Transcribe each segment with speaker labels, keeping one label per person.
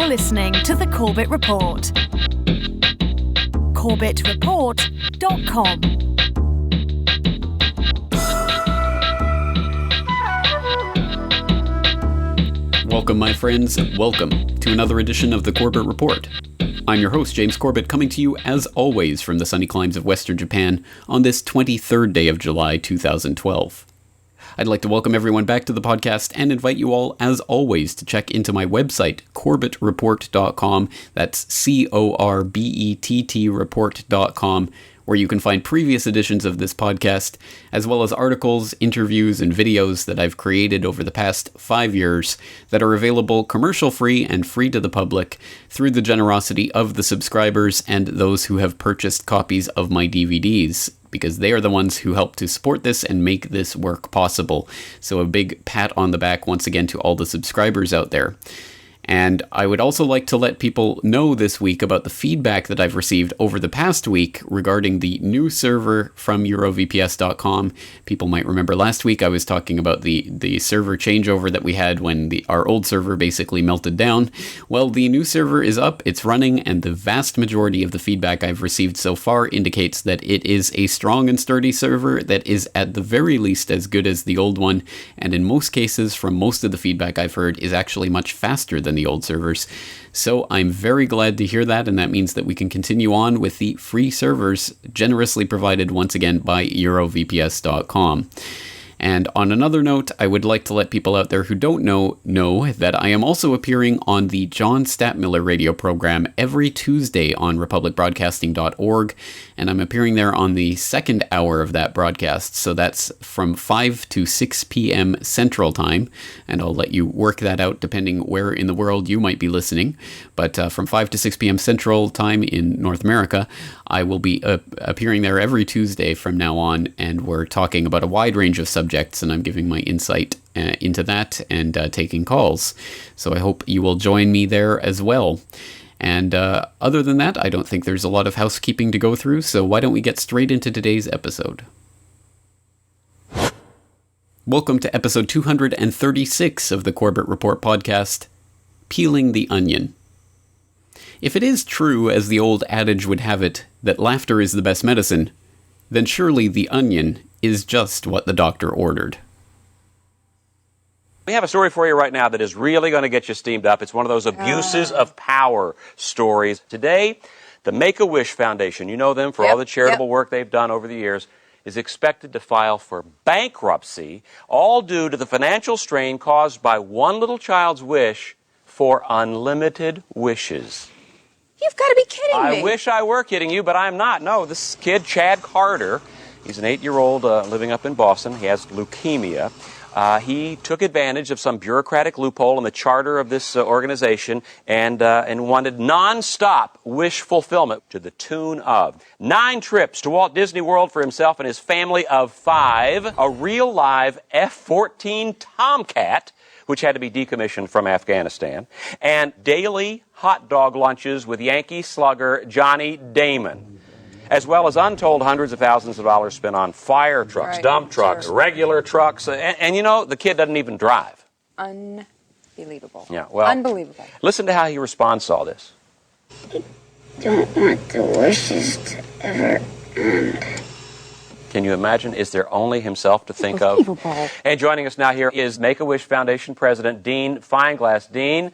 Speaker 1: You're listening to the Corbett Report. CorbettReport.com.
Speaker 2: Welcome, my friends. Welcome to another edition of the Corbett Report. I'm your host, James Corbett, coming to you, as always, from the sunny climes of Western Japan on this 23rd day of July, 2012. I'd like to welcome everyone back to the podcast and invite you all, as always, to check into my website, CorbettReport.com. That's CORBETT report.com, where you can find previous editions of this podcast, as well as articles, interviews, and videos that I've created over the past 5 years that are available commercial-free and free to the public through the generosity of the subscribers and those who have purchased copies of my DVDs, because they are the ones who help to support this and make this work possible. So a big pat on the back once again to all the subscribers out there. And I would also like to let people know this week about the feedback that I've received over the past week regarding the new server from EuroVPS.com. People might remember last week I was talking about the server changeover that we had when our old server basically melted down. Well, the new server is up, it's running, and the vast majority of the feedback I've received so far indicates that it is a strong and sturdy server that is at the very least as good as the old one, and in most cases, from most of the feedback I've heard, is actually much faster than the old servers. So I'm very glad to hear that, and that means that we can continue on with the free servers generously provided once again by EuroVPS.com. And on another note, I would like to let people out there who don't know that I am also appearing on the John Statmiller radio program every Tuesday on republicbroadcasting.org, and I'm appearing there on the second hour of that broadcast, so that's from 5 to 6 p.m. Central Time, and I'll let you work that out depending where in the world you might be listening, but from 5 to 6 p.m. Central Time in North America, I will be appearing there every Tuesday from now on, and we're talking about a wide range of subjects, and I'm giving my insight into that and taking calls. So I hope you will join me there as well. And other than that, I don't think there's a lot of housekeeping to go through, so why don't we get straight into today's episode. Welcome to episode 236 of the Corbett Report podcast, Peeling the Onion. If it is true, as the old adage would have it, that laughter is the best medicine, then surely the onion is just what the doctor ordered.
Speaker 3: We have a story for you right now that is really going to get you steamed up. It's one of those abuses of power stories. Today, the Make-A-Wish Foundation, you know them for all the charitable work they've done over the years, is expected to file for bankruptcy, all due to the financial strain caused by one little child's wish for unlimited wishes.
Speaker 4: You've got to be kidding me.
Speaker 3: I wish I were kidding you, but I'm not. No, this kid, Chad Carter, he's an 8-year-old living up in Boston. He has leukemia. He took advantage of some bureaucratic loophole in the charter of this organization and wanted nonstop wish fulfillment to the tune of 9 trips to Walt Disney World for himself and his family of 5, a real live F-14 Tomcat, which had to be decommissioned from Afghanistan, and daily hot dog lunches with Yankee slugger Johnny Damon, as well as untold hundreds of thousands of dollars spent on fire trucks, dump trucks, regular trucks, and you know, the kid doesn't even drive.
Speaker 4: Unbelievable.
Speaker 3: Yeah, well,
Speaker 4: unbelievable.
Speaker 3: Listen to how he responds to all this.
Speaker 5: I don't want the wishes to ever end.
Speaker 3: Can you imagine? Is there only himself to think of? And joining us now here is Make-A-Wish Foundation President Dean Fineglass. Dean,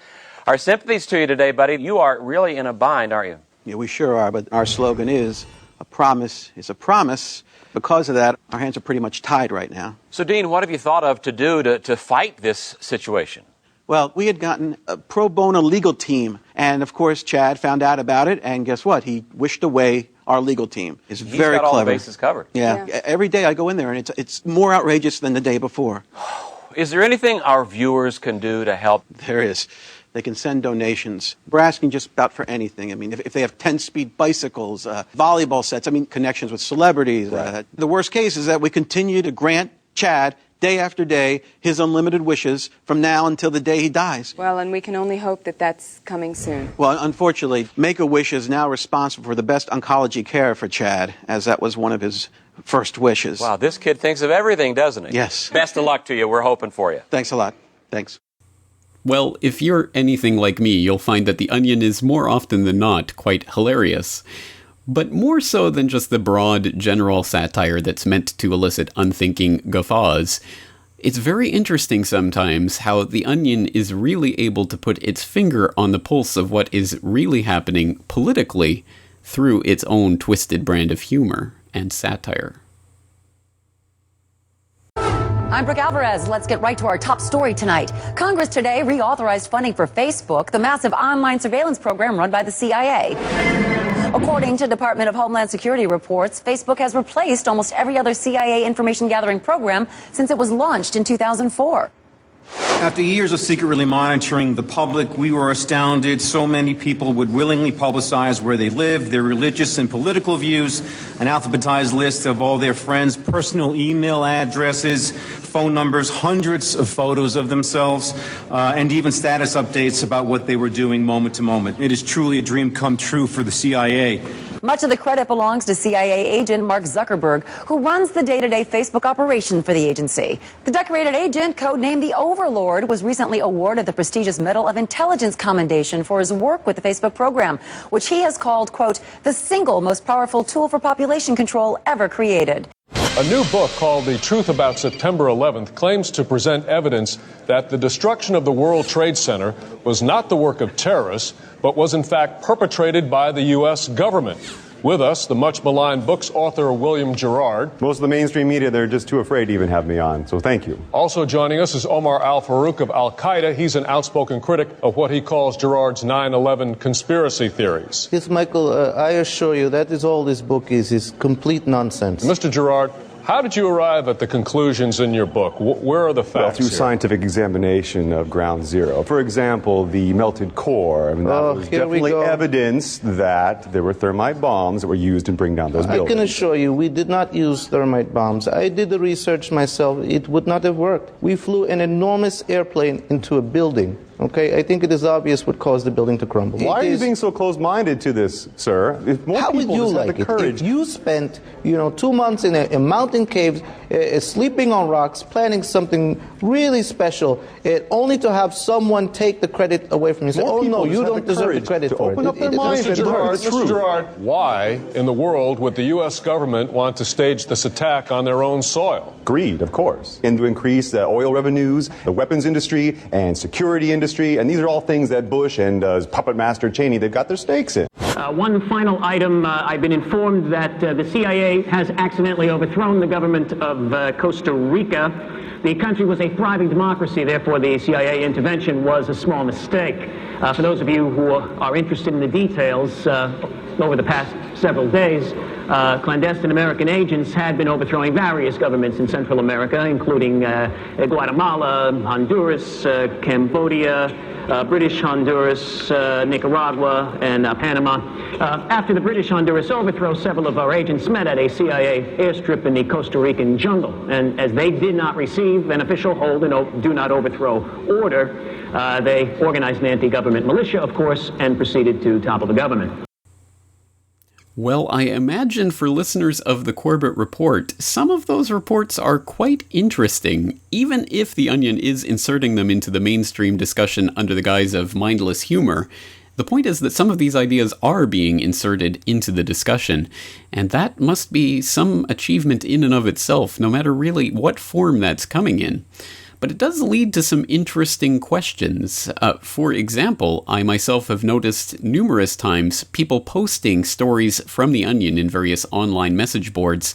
Speaker 3: our sympathies to you today, buddy. You are really in a bind, aren't you?
Speaker 6: Yeah, we sure are, but our slogan is, a promise is a promise. Because of that, our hands are pretty much tied right now.
Speaker 3: So, Dean, what have you thought of to do to fight this situation?
Speaker 6: Well, we had gotten a pro bono legal team, and of course, Chad found out about it, and guess what? He wished away our legal team. It's very
Speaker 3: got
Speaker 6: clever.
Speaker 3: All the bases covered.
Speaker 6: Yeah. Every day I go in there, and it's more outrageous than the day before.
Speaker 3: Is there anything our viewers can do to help?
Speaker 6: There is. They can send donations. We're asking just about for anything. I mean, if they have 10-speed bicycles, volleyball sets, connections with celebrities.
Speaker 3: Right.
Speaker 6: The worst case is that we continue to grant Chad, day after day, his unlimited wishes from now until the day he dies.
Speaker 4: Well, and we can only hope that that's coming soon.
Speaker 6: Well, unfortunately, Make-A-Wish is now responsible for the best oncology care for Chad, as that was one of his first wishes.
Speaker 3: Wow, this kid thinks of everything, doesn't he?
Speaker 6: Yes.
Speaker 3: Best of luck to you. We're hoping for you.
Speaker 6: Thanks a lot. Thanks.
Speaker 2: Well, if you're anything like me, you'll find that The Onion is more often than not quite hilarious. But more so than just the broad, general satire that's meant to elicit unthinking guffaws, it's very interesting sometimes how The Onion is really able to put its finger on the pulse of what is really happening politically through its own twisted brand of humor and satire.
Speaker 7: I'm Brooke Alvarez. Let's get right to our top story tonight. Congress today reauthorized funding for Facebook, the massive online surveillance program run by the CIA. According to Department of Homeland Security reports, Facebook has replaced almost every other CIA information gathering program since it was launched in 2004.
Speaker 8: After years of secretly monitoring the public, we were astounded so many people would willingly publicize where they live, their religious and political views, an alphabetized list of all their friends' personal email addresses, phone numbers, hundreds of photos of themselves, and even status updates about what they were doing moment to moment. It is truly a dream come true for the CIA.
Speaker 7: Much of the credit belongs to CIA agent Mark Zuckerberg, who runs the day-to-day Facebook operation for the agency. The decorated agent, codenamed the Overlord, was recently awarded the prestigious Medal of Intelligence Commendation for his work with the Facebook program, which he has called, quote, the single most powerful tool for population control ever created.
Speaker 9: A new book called The Truth About September 11th claims to present evidence that the destruction of the World Trade Center was not the work of terrorists, but was in fact perpetrated by the U.S. government. With us, the much maligned book's author, William Gerard.
Speaker 10: Most of the mainstream media, they're just too afraid to even have me on, so thank you.
Speaker 9: Also joining us is Omar Al-Farouk of Al-Qaeda. He's an outspoken critic of what he calls Gerard's 9/11 conspiracy theories.
Speaker 11: Yes, Michael, I assure you that is all this book is complete nonsense.
Speaker 9: Mr. Gerard, how did you arrive at the conclusions in your book? Where are the facts?
Speaker 10: Well, through
Speaker 9: here?
Speaker 10: scientific examination of ground zero. For example, the melted core. I mean, that was definitely evidence that there were thermite bombs that were used in bringing down those buildings.
Speaker 11: I can assure you, we did not use thermite bombs. I did the research myself. It would not have worked. We flew an enormous airplane into a building. Okay, I think it is obvious what caused the building to crumble.
Speaker 10: Why are you being so close-minded to this, sir? If more
Speaker 11: How would
Speaker 10: people
Speaker 11: you
Speaker 10: just
Speaker 11: like
Speaker 10: had the
Speaker 11: it
Speaker 10: courage.
Speaker 11: if you spent, 2 months in a mountain cave, sleeping on rocks, planning something really special, only to have someone take the credit away from you? Say, oh no, you don't deserve the credit for it.
Speaker 9: Mr. Gerard, why in the world would the U.S. government want to stage this attack on their own soil?
Speaker 10: Greed, of course. And to increase oil revenues, the weapons industry, and security industry. And these are all things that Bush and puppet master Cheney, they've got their stakes in.
Speaker 12: One final item. I've been informed that the CIA has accidentally overthrown the government of Costa Rica. The country was a thriving democracy, therefore the CIA intervention was a small mistake. For those of you who are interested in the details, over the past several days, clandestine American agents had been overthrowing various governments in Central America, including Guatemala, Honduras, Cambodia, British Honduras, Nicaragua, and Panama. After the British Honduras overthrow, several of our agents met at a CIA airstrip in the Costa Rican jungle. And as they did not receive an official hold and do not overthrow order, they organized an anti-government militia, of course, and proceeded to topple the government.
Speaker 2: Well, I imagine for listeners of the Corbett Report, some of those reports are quite interesting, even if The Onion is inserting them into the mainstream discussion under the guise of mindless humor. The point is that some of these ideas are being inserted into the discussion, and that must be some achievement in and of itself, no matter really what form that's coming in. But it does lead to some interesting questions. For example, I myself have noticed numerous times people posting stories from The Onion in various online message boards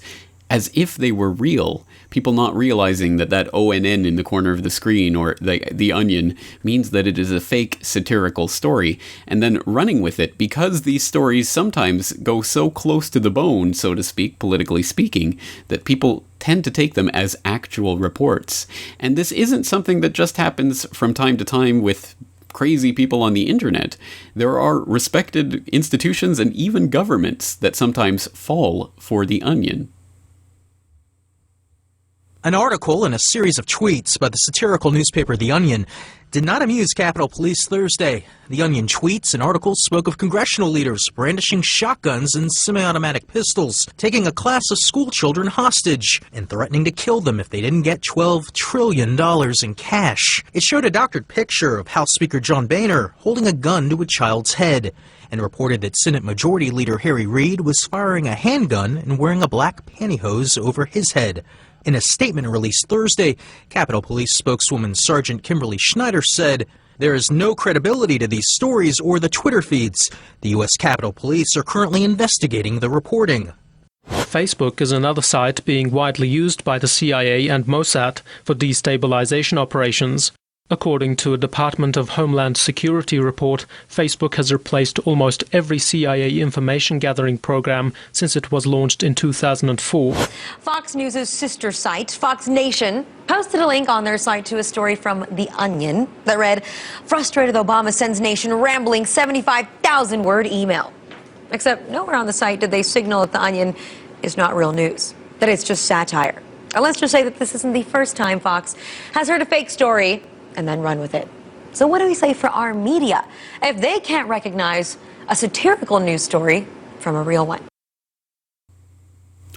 Speaker 2: as if they were real. People not realizing that that ONN in the corner of the screen or the Onion means that it is a fake satirical story, and then running with it because these stories sometimes go so close to the bone, so to speak, politically speaking, that people tend to take them as actual reports. And this isn't something that just happens from time to time with crazy people on the internet. There are respected institutions and even governments that sometimes fall for The Onion.
Speaker 13: An article and a series of tweets by the satirical newspaper The Onion did not amuse Capitol Police Thursday. The Onion tweets and articles spoke of congressional leaders brandishing shotguns and semi-automatic pistols, taking a class of school children hostage, and threatening to kill them if they didn't get $12 trillion in cash. It showed a doctored picture of House Speaker John Boehner holding a gun to a child's head, and reported that Senate Majority Leader Harry Reid was firing a handgun and wearing a black pantyhose over his head. In a statement released Thursday, Capitol Police spokeswoman Sergeant Kimberly Schneider said, "There is no credibility to these stories or the Twitter feeds. The U.S. Capitol Police are currently investigating the reporting."
Speaker 14: Facebook is another site being widely used by the CIA and Mossad for destabilization operations. According to a Department of Homeland Security report, Facebook has replaced almost every CIA information-gathering program since it was launched in 2004.
Speaker 15: Fox News' sister site, Fox Nation, posted a link on their site to a story from The Onion that read, "Frustrated Obama sends nation rambling 75,000-word email." Except nowhere on the site did they signal that The Onion is not real news, that it's just satire. And let's just say that this isn't the first time Fox has heard a fake story and then run with it. So what do we say for our media if they can't recognize a satirical news story from a real one?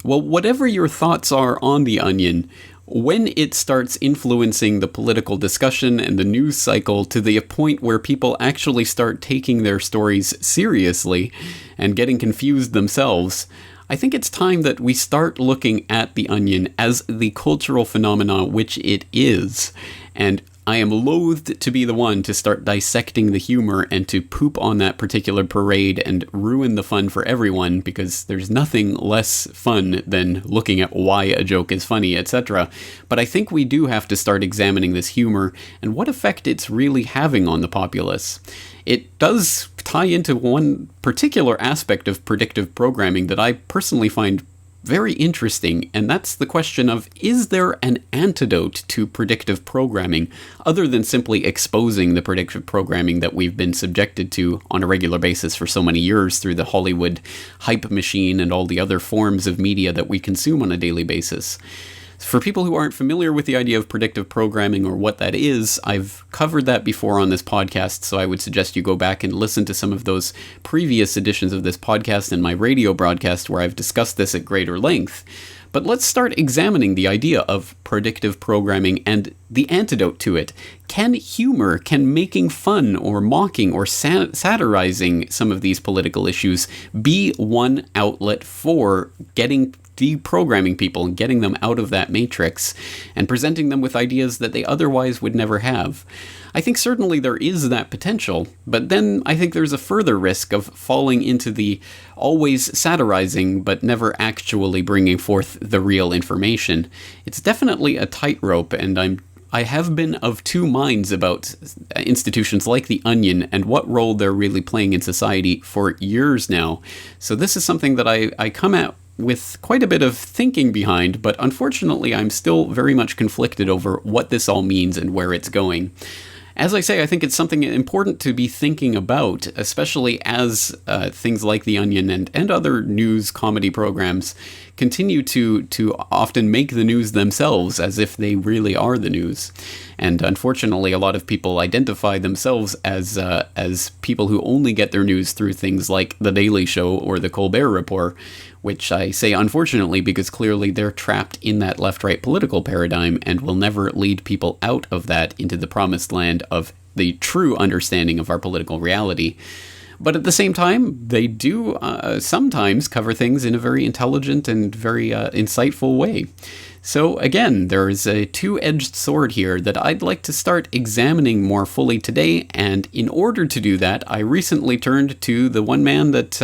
Speaker 2: Well, whatever your thoughts are on The Onion, when it starts influencing the political discussion and the news cycle to the point where people actually start taking their stories seriously and getting confused themselves, I think it's time that we start looking at The Onion as the cultural phenomenon which it is. And I am loath to be the one to start dissecting the humor and to poop on that particular parade and ruin the fun for everyone, because there's nothing less fun than looking at why a joke is funny, etc. But I think we do have to start examining this humor and what effect it's really having on the populace. It does tie into one particular aspect of predictive programming that I personally find very interesting, and that's the question of, is there an antidote to predictive programming other than simply exposing the predictive programming that we've been subjected to on a regular basis for so many years through the Hollywood hype machine and all the other forms of media that we consume on a daily basis? For people who aren't familiar with the idea of predictive programming or what that is, I've covered that before on this podcast, so I would suggest you go back and listen to some of those previous editions of this podcast and my radio broadcast where I've discussed this at greater length. But let's start examining the idea of predictive programming and the antidote to it. Can humor, can making fun or mocking or satirizing some of these political issues be one outlet for deprogramming people and getting them out of that matrix and presenting them with ideas that they otherwise would never have? I think certainly there is that potential, but then I think there's a further risk of falling into the always satirizing but never actually bringing forth the real information. It's definitely a tightrope, and I have been of two minds about institutions like The Onion and what role they're really playing in society for years now. So this is something that I come at with quite a bit of thinking behind, but unfortunately I'm still very much conflicted over what this all means and where it's going. As I say, I think it's something important to be thinking about, especially as things like The Onion and other news comedy programs continue to often make the news themselves as if they really are the news. And unfortunately, a lot of people identify themselves as people who only get their news through things like The Daily Show or The Colbert Report, which I say unfortunately because clearly they're trapped in that left-right political paradigm and will never lead people out of that into the promised land of the true understanding of our political reality. But at the same time, they do sometimes cover things in a very intelligent and very insightful way. So again, there is a two-edged sword here that I'd like to start examining more fully today, and in order to do that, I recently turned to the one man that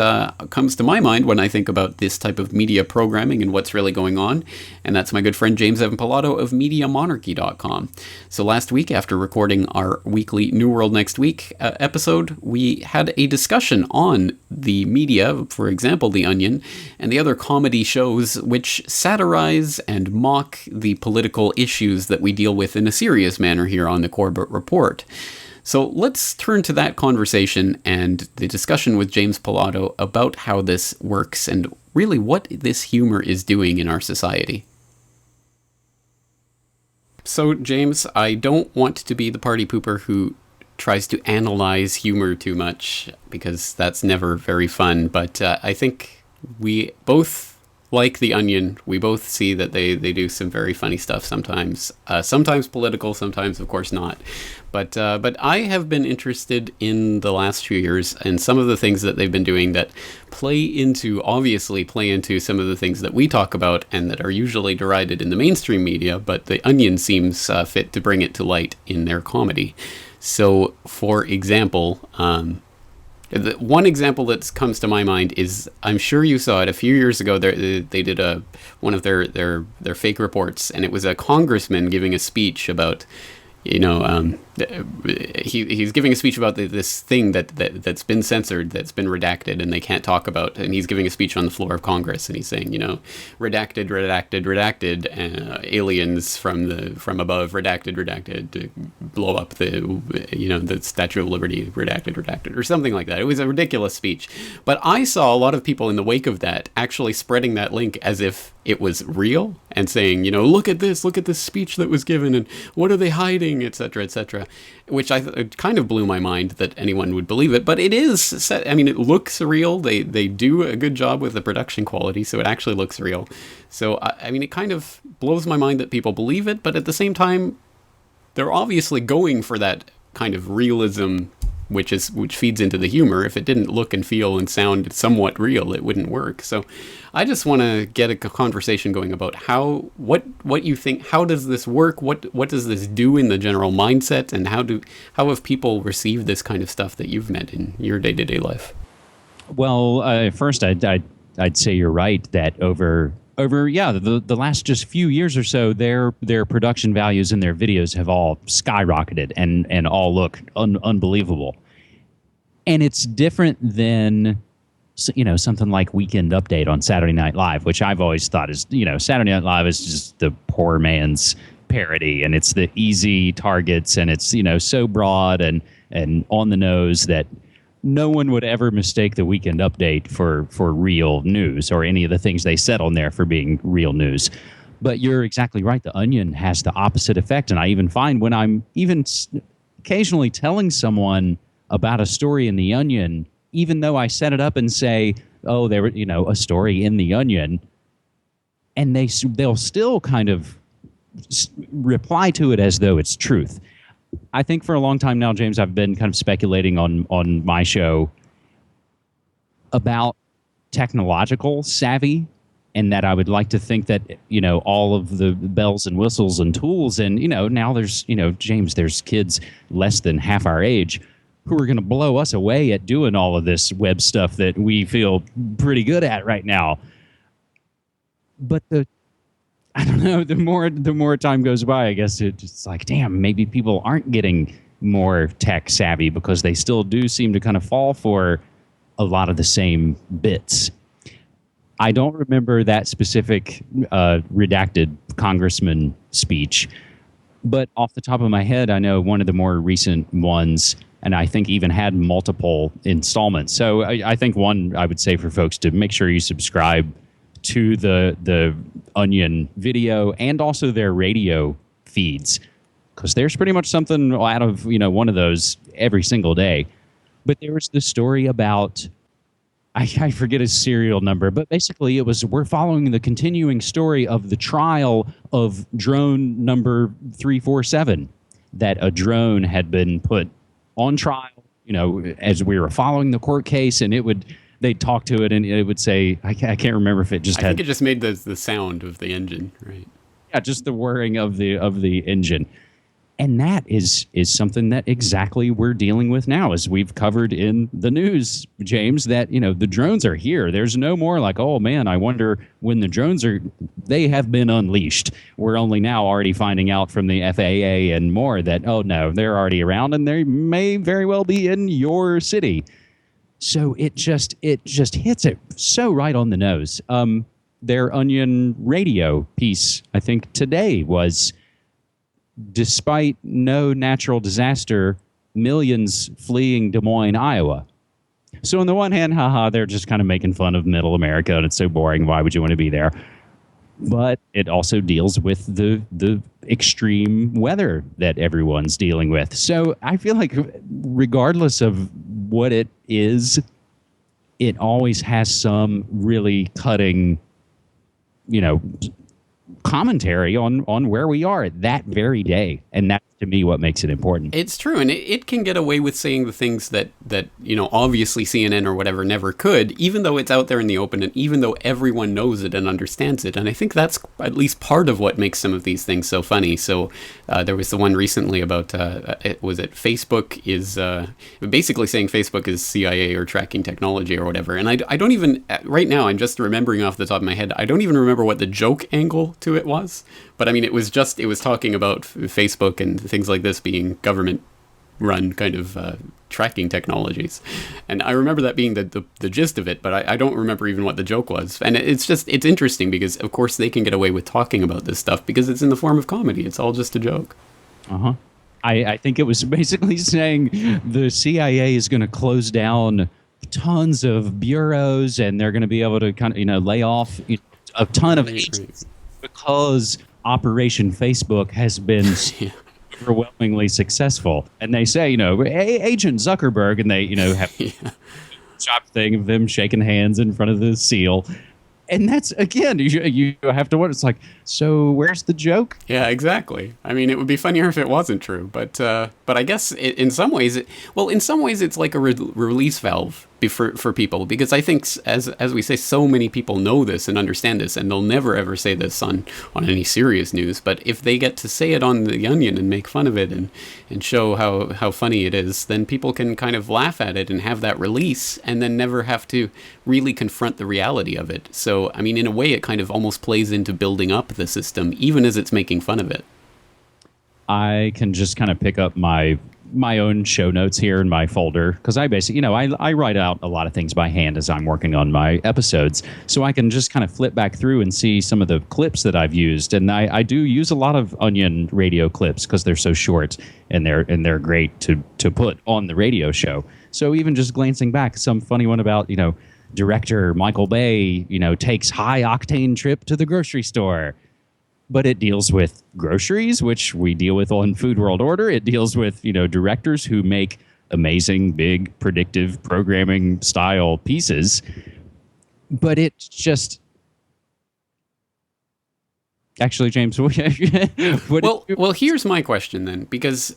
Speaker 2: comes to my mind when I think about this type of media programming and what's really going on, and that's my good friend James Evan Pilato of MediaMonarchy.com. So last week, after recording our weekly New World Next Week episode, we had a discussion on the media, for example, The Onion, and the other comedy shows which satirize and mock the political issues that we deal with in a serious manner here on the Corbett Report. So let's turn to that conversation and the discussion with James Pilato about how this works and really what this humor is doing in our society. So, James, I don't want to be the party pooper who tries to analyze humor too much, because that's never very fun. But I think we both like The Onion. We both see that they do some very funny stuff sometimes. Sometimes political, sometimes, of course, not. But I have been interested in the last few years in some of the things that they've been doing that obviously play into some of the things that we talk about and that are usually derided in the mainstream media, but The Onion seems fit to bring it to light in their comedy. So, for example, one example that comes to my mind is, I'm sure you saw it a few years ago. They did one of their fake reports, and it was a congressman giving a speech about, he's giving a speech about this thing that's been censored, that's been redacted, and they can't talk about. And he's giving a speech on the floor of Congress, and he's saying, redacted, aliens from above, redacted, to blow up the Statue of Liberty, redacted, or something like that. It was a ridiculous speech. But I saw a lot of people in the wake of that actually spreading that link as if it was real and saying, look at this speech that was given, and what are they hiding, etc., etc., which it kind of blew my mind that anyone would believe it. But it is, it looks real. They do a good job with the production quality, so it actually looks real. So, it kind of blows my mind that people believe it, but at the same time, they're obviously going for that kind of realism, which feeds into the humor. If it didn't look and feel and sound somewhat real, it wouldn't work. So I just want to get a conversation going about what you think, how does this work? What does this do in the general mindset, and how have people received this kind of stuff that you've met in your day-to-day life?
Speaker 16: Well, first I'd say you're right that over the last just few years or so, their production values in their videos have all skyrocketed and all look unbelievable. And it's different than, something like Weekend Update on Saturday Night Live, which I've always thought is, Saturday Night Live is just the poor man's parody, and it's the easy targets, and it's, so broad and on the nose that no one would ever mistake the Weekend Update for real news, or any of the things they said on there for being real news. But you're exactly right. The Onion has the opposite effect. And I even find when I'm even occasionally telling someone about a story in The Onion, even though I set it up and say, oh, there were, a story in The Onion, and they'll still kind of reply to it as though it's truth. I think for a long time now, James, I've been kind of speculating on my show about technological savvy, and that I would like to think that, all of the bells and whistles and tools, and, now there's, James, there's kids less than half our age who are going to blow us away at doing all of this web stuff that we feel pretty good at right now. But I don't know, the more time goes by, I guess it's like, damn, maybe people aren't getting more tech savvy, because they still do seem to kind of fall for a lot of the same bits. I don't remember that specific redacted congressman speech, but off the top of my head, I know one of the more recent ones, and I think even had multiple installments. So I think one, I would say for folks to make sure you subscribe to the Onion video and also their radio feeds, because there's pretty much something out of one of those every single day. But there was this story about, I forget his serial number, but basically we're following the continuing story of the trial of drone number 347, that a drone had been put on trial, as we were following the court case, and they'd talk to it, and it would say, I can't remember if it just
Speaker 2: I think it just made the sound of the engine, right?
Speaker 16: Yeah, just the whirring of the engine. And that is something that exactly we're dealing with now, as we've covered in the news, James, that, the drones are here. There's no more like, oh man, I wonder when the drones they have been unleashed. We're only now already finding out from the FAA and more that, oh no, they're already around, and they may very well be in your city. So it just hits it so right on the nose. Their Onion radio piece, I think today, was, despite no natural disaster, millions fleeing Des Moines, Iowa. So on the one hand, they're just kind of making fun of middle America, and it's so boring. Why would you want to be there? but it also deals with the extreme weather that everyone's dealing with. So I feel like regardless of what it is, it always has some really cutting, commentary on where we are at that very day. And that's, to me, what makes it important.
Speaker 2: It's true, and it can get away with saying the things that obviously CNN or whatever never could, even though it's out there in the open, and even though everyone knows it and understands it. And I think that's at least part of what makes some of these things so funny. So there was the one recently about, Facebook is basically saying Facebook is CIA or tracking technology or whatever. And I don't even, right now, I'm just remembering off the top of my head, I don't even remember what the joke angle to it was. But I mean, it was talking about Facebook and things like this being government-run kind of tracking technologies. And I remember that being the gist of it, but I don't remember even what the joke was. And it's interesting because, of course, they can get away with talking about this stuff because it's in the form of comedy. It's all just a joke.
Speaker 16: Uh-huh. I think it was basically saying the CIA is going to close down tons of bureaus and they're going to be able to kind of, lay off a ton of agents because Operation Facebook has been overwhelmingly successful. And they say, hey, Agent Zuckerberg, and they, have a shop thing of them shaking hands in front of the seal. And that's, again, you have to wonder, it's like, so where's the joke?
Speaker 2: Yeah, exactly. I mean, it would be funnier if it wasn't true. But I guess in some ways, it's like a release valve for people, because I think, as we say, so many people know this and understand this, and they'll never ever say this on any serious news. But if they get to say it on The Onion and make fun of it and show how funny it is, then people can kind of laugh at it and have that release, and then never have to really confront the reality of it. So, I mean, in a way, it kind of almost plays into building up the system, even as it's making fun of it.
Speaker 16: I can just kind of pick up my own show notes here in my folder, because I basically, I write out a lot of things by hand as I'm working on my episodes, so I can just kind of flip back through and see some of the clips that I've used. And I do use a lot of Onion radio clips because they're so short and they're great to put on the radio show. So even just glancing back, some funny one about, director Michael Bay, takes high octane trip to the grocery store. But it deals with groceries, which we deal with on Food World Order. It deals with, directors who make amazing, big, predictive programming style pieces. But it's just... Actually, James,
Speaker 2: well, here's my question then, because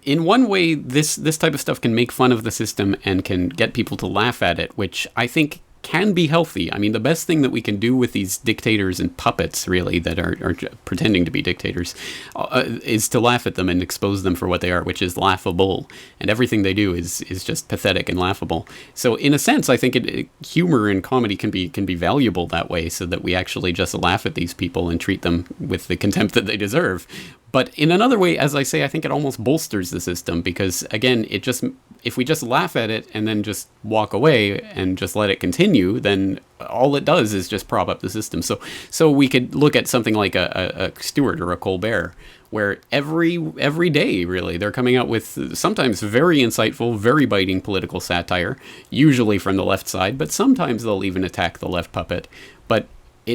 Speaker 2: in one way, this type of stuff can make fun of the system and can get people to laugh at it, which I think can be healthy. I mean, the best thing that we can do with these dictators and puppets, really, that are pretending to be dictators, is to laugh at them and expose them for what they are, which is laughable. And everything they do is just pathetic and laughable. So, in a sense, I think humor and comedy can be valuable that way, so that we actually just laugh at these people and treat them with the contempt that they deserve. But in another way, as I say, I think it almost bolsters the system, because, again, if we just laugh at it and then just walk away and just let it continue, then all it does is just prop up the system. So we could look at something like a Stewart or a Colbert, where every day, really, they're coming out with sometimes very insightful, very biting political satire, usually from the left side, but sometimes they'll even attack the left puppet. But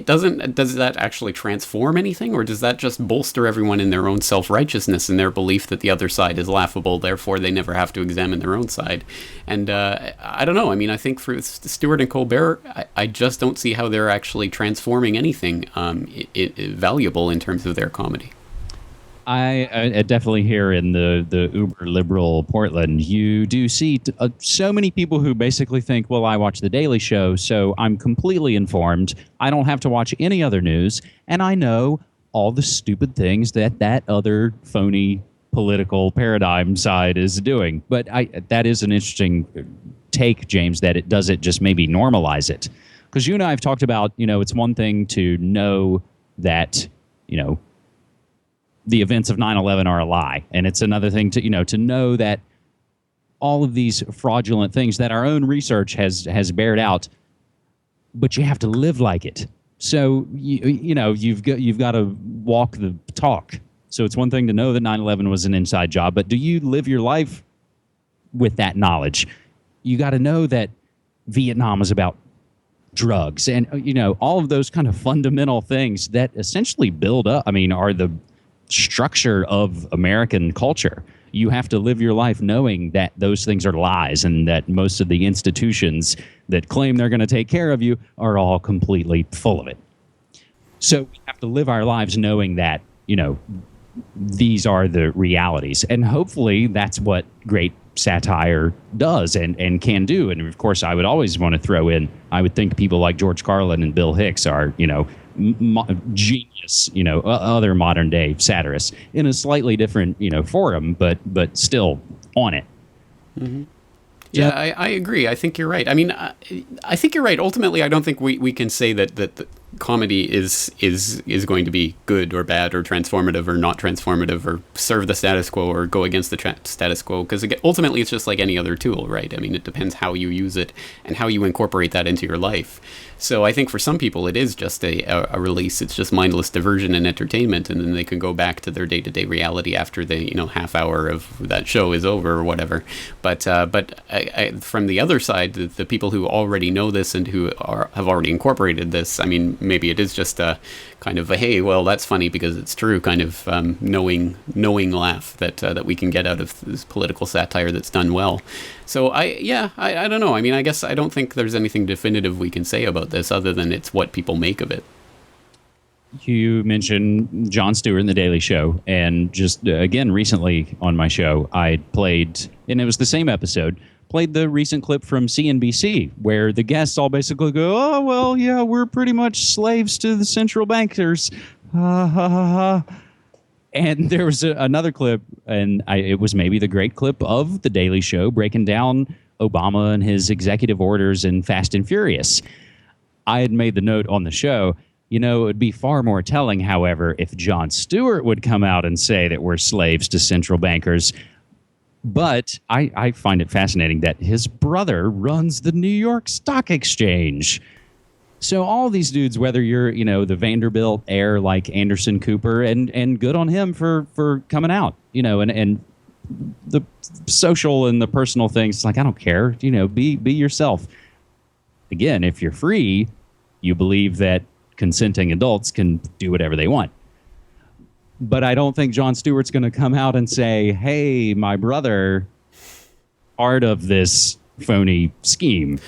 Speaker 2: does that actually transform anything, or does that just bolster everyone in their own self-righteousness and their belief that the other side is laughable, therefore they never have to examine their own side? And I don't know. I mean, I think for Stewart and Colbert, I just don't see how they're actually transforming anything valuable in terms of their comedy.
Speaker 16: I definitely here in the uber liberal Portland, you do see so many people who basically think, well, I watch The Daily Show, so I'm completely informed. I don't have to watch any other news, and I know all the stupid things that other phony political paradigm side is doing. But that is an interesting take, James, that it doesn't just maybe normalize it. Because you and I have talked about, it's one thing to know that, the events of 9/11 are a lie. And it's another thing to know that all of these fraudulent things that our own research has bared out, but you have to live like it. So, you've got to walk the talk. So it's one thing to know that 9/11 was an inside job, but do you live your life with that knowledge? You got to know that Vietnam is about drugs, and all of those kind of fundamental things that essentially build up. I mean, are the structure of American culture. You have to live your life knowing that those things are lies and that most of the institutions that claim they're going to take care of you are all completely full of it. So we have to live our lives knowing that, these are the realities. And hopefully that's what great satire does and can do. And of course, I would always want to throw in, I would think people like George Carlin and Bill Hicks are, genius, other modern day satirists in a slightly different, forum, but still on it.
Speaker 2: Mm-hmm. Yeah, I agree. I think you're right. I mean, I think you're right. Ultimately, I don't think we can say that comedy is going to be good or bad or transformative or not transformative or serve the status quo or go against the status quo, because ultimately it's just like any other tool, right? I mean, it depends how you use it and how you incorporate that into your life. So I think for some people it is just a release. It's just mindless diversion and entertainment, and then they can go back to their day-to-day reality after the half hour of that show is over or whatever. But from the other side, the people who already know this and who have already incorporated this, I mean, maybe it is just a kind of a, hey, well, that's funny because it's true kind of knowing laugh that we can get out of this political satire that's done well. So I don't know. I mean, I guess I don't think there's anything definitive we can say about this other than it's what people make of it.
Speaker 16: You mentioned Jon Stewart in The Daily Show, and just again recently on my show, I played, and it was the same episode, played the recent clip from CNBC where the guests all basically go, oh, well, yeah, we're pretty much slaves to the central bankers. And there was another clip, and it was maybe the great clip of The Daily Show breaking down Obama and his executive orders in Fast and Furious. I had made the note on the show, it would be far more telling, however, if Jon Stewart would come out and say that we're slaves to central bankers. But I find it fascinating that his brother runs the New York Stock Exchange. So all these dudes, whether you're, the Vanderbilt heir like Anderson Cooper, and good on him for coming out, and the social and the personal things, like, I don't care, be yourself. Again, if you're free, you believe that consenting adults can do whatever they want. But I don't think Jon Stewart's going to come out and say, hey, my brother, part of this phony scheme.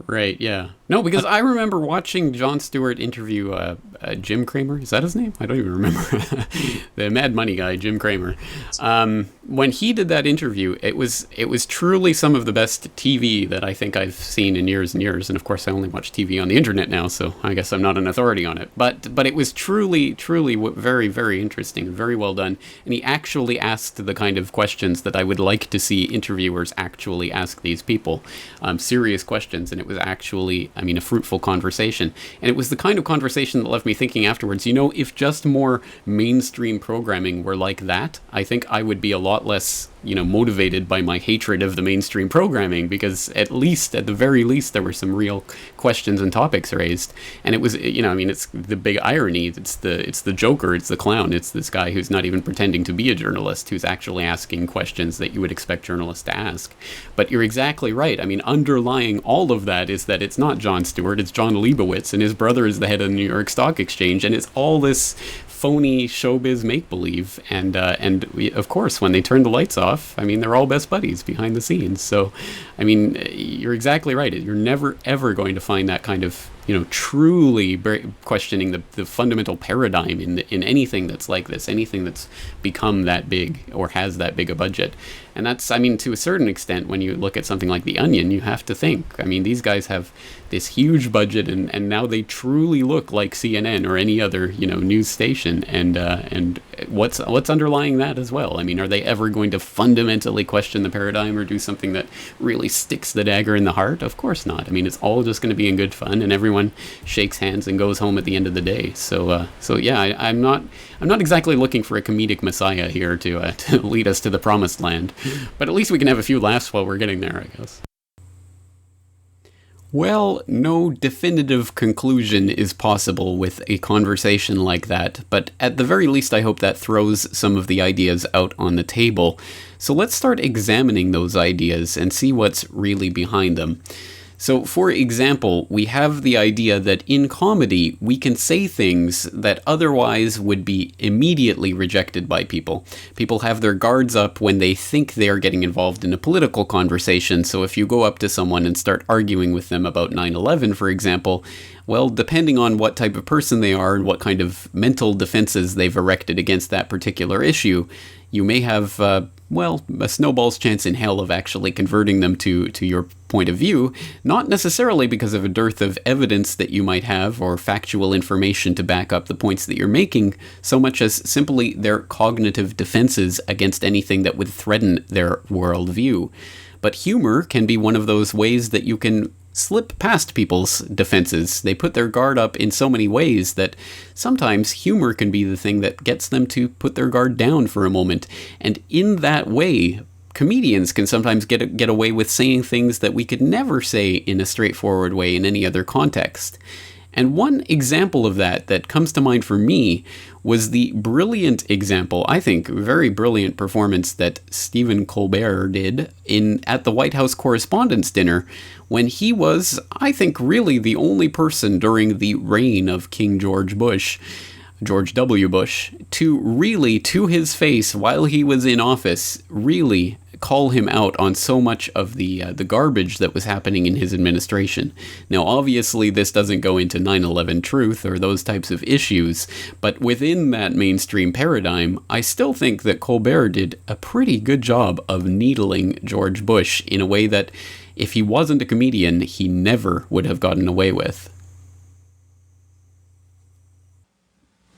Speaker 2: Right, yeah. No, because I remember watching Jon Stewart interview Jim Cramer. Is that his name? I don't even remember. The Mad Money guy, Jim Cramer. When he did that interview, it was truly some of the best TV that I think I've seen in years and years. And of course, I only watch TV on the internet now, so I guess I'm not an authority on it. But it was truly very, very interesting and very well done. And he actually asked the kind of questions that I would like to see interviewers actually ask these people. Serious questions, and it was actually, a fruitful conversation. And it was the kind of conversation that left me thinking afterwards, if just more mainstream programming were like that, I think I would be a lot less, motivated by my hatred of the mainstream programming, because at the very least, there were some real questions and topics raised. And it was, it's the big irony. It's the Joker, it's the clown, it's this guy who's not even pretending to be a journalist, who's actually asking questions that you would expect journalists to ask. But you're exactly right. Underlying all of that is that it's not Jon Stewart, it's John Leibowitz, and his brother is the head of the New York Stock Exchange, and it's all this phony showbiz make-believe, and of course, when they turn the lights off, they're all best buddies behind the scenes. So, you're exactly right. You're never, ever going to find that kind of, truly questioning the fundamental paradigm in anything that's like this, anything that's become that big or has that big a budget. And that's, to a certain extent, when you look at something like The Onion, you have to think, these guys have this huge budget, and now they truly look like CNN or any other, news station. And what's underlying that as well? Are they ever going to fundamentally question the paradigm or do something that really sticks the dagger in the heart? Of course not. It's all just going to be in good fun, and everyone shakes hands and goes home at the end of the day. So yeah, I'm not exactly looking for a comedic messiah here to lead us to the promised land, but at least we can have a few laughs while we're getting there, I guess. Well, no definitive conclusion is possible with a conversation like that, but at the very least I hope that throws some of the ideas out on the table. So let's start examining those ideas and see what's really behind them. So, for example, we have the idea that in comedy, we can say things that otherwise would be immediately rejected by people. People have their guards up when they think they are getting involved in a political conversation, so if you go up to someone and start arguing with them about 9/11, for example, well, depending on what type of person they are and what kind of mental defenses they've erected against that particular issue, you may have, a snowball's chance in hell of actually converting them to your point of view, not necessarily because of a dearth of evidence that you might have or factual information to back up the points that you're making, so much as simply their cognitive defenses against anything that would threaten their worldview. But humor can be one of those ways that you can slip past people's defenses. They put their guard up in so many ways that sometimes humor can be the thing that gets them to put their guard down for a moment. And in that way, comedians can sometimes get away with saying things that we could never say in a straightforward way in any other context. And one example of that comes to mind for me was the brilliant example, I think, very brilliant performance that Stephen Colbert did at the White House Correspondents' Dinner when he was, I think, really the only person during the reign of King George W. Bush, to really, to his face, while he was in office, really call him out on so much of the garbage that was happening in his administration. Now, obviously, this doesn't go into 9/11 truth or those types of issues, but within that mainstream paradigm, I still think that Colbert did a pretty good job of needling George Bush in a way that, if he wasn't a comedian, he never would have gotten away with.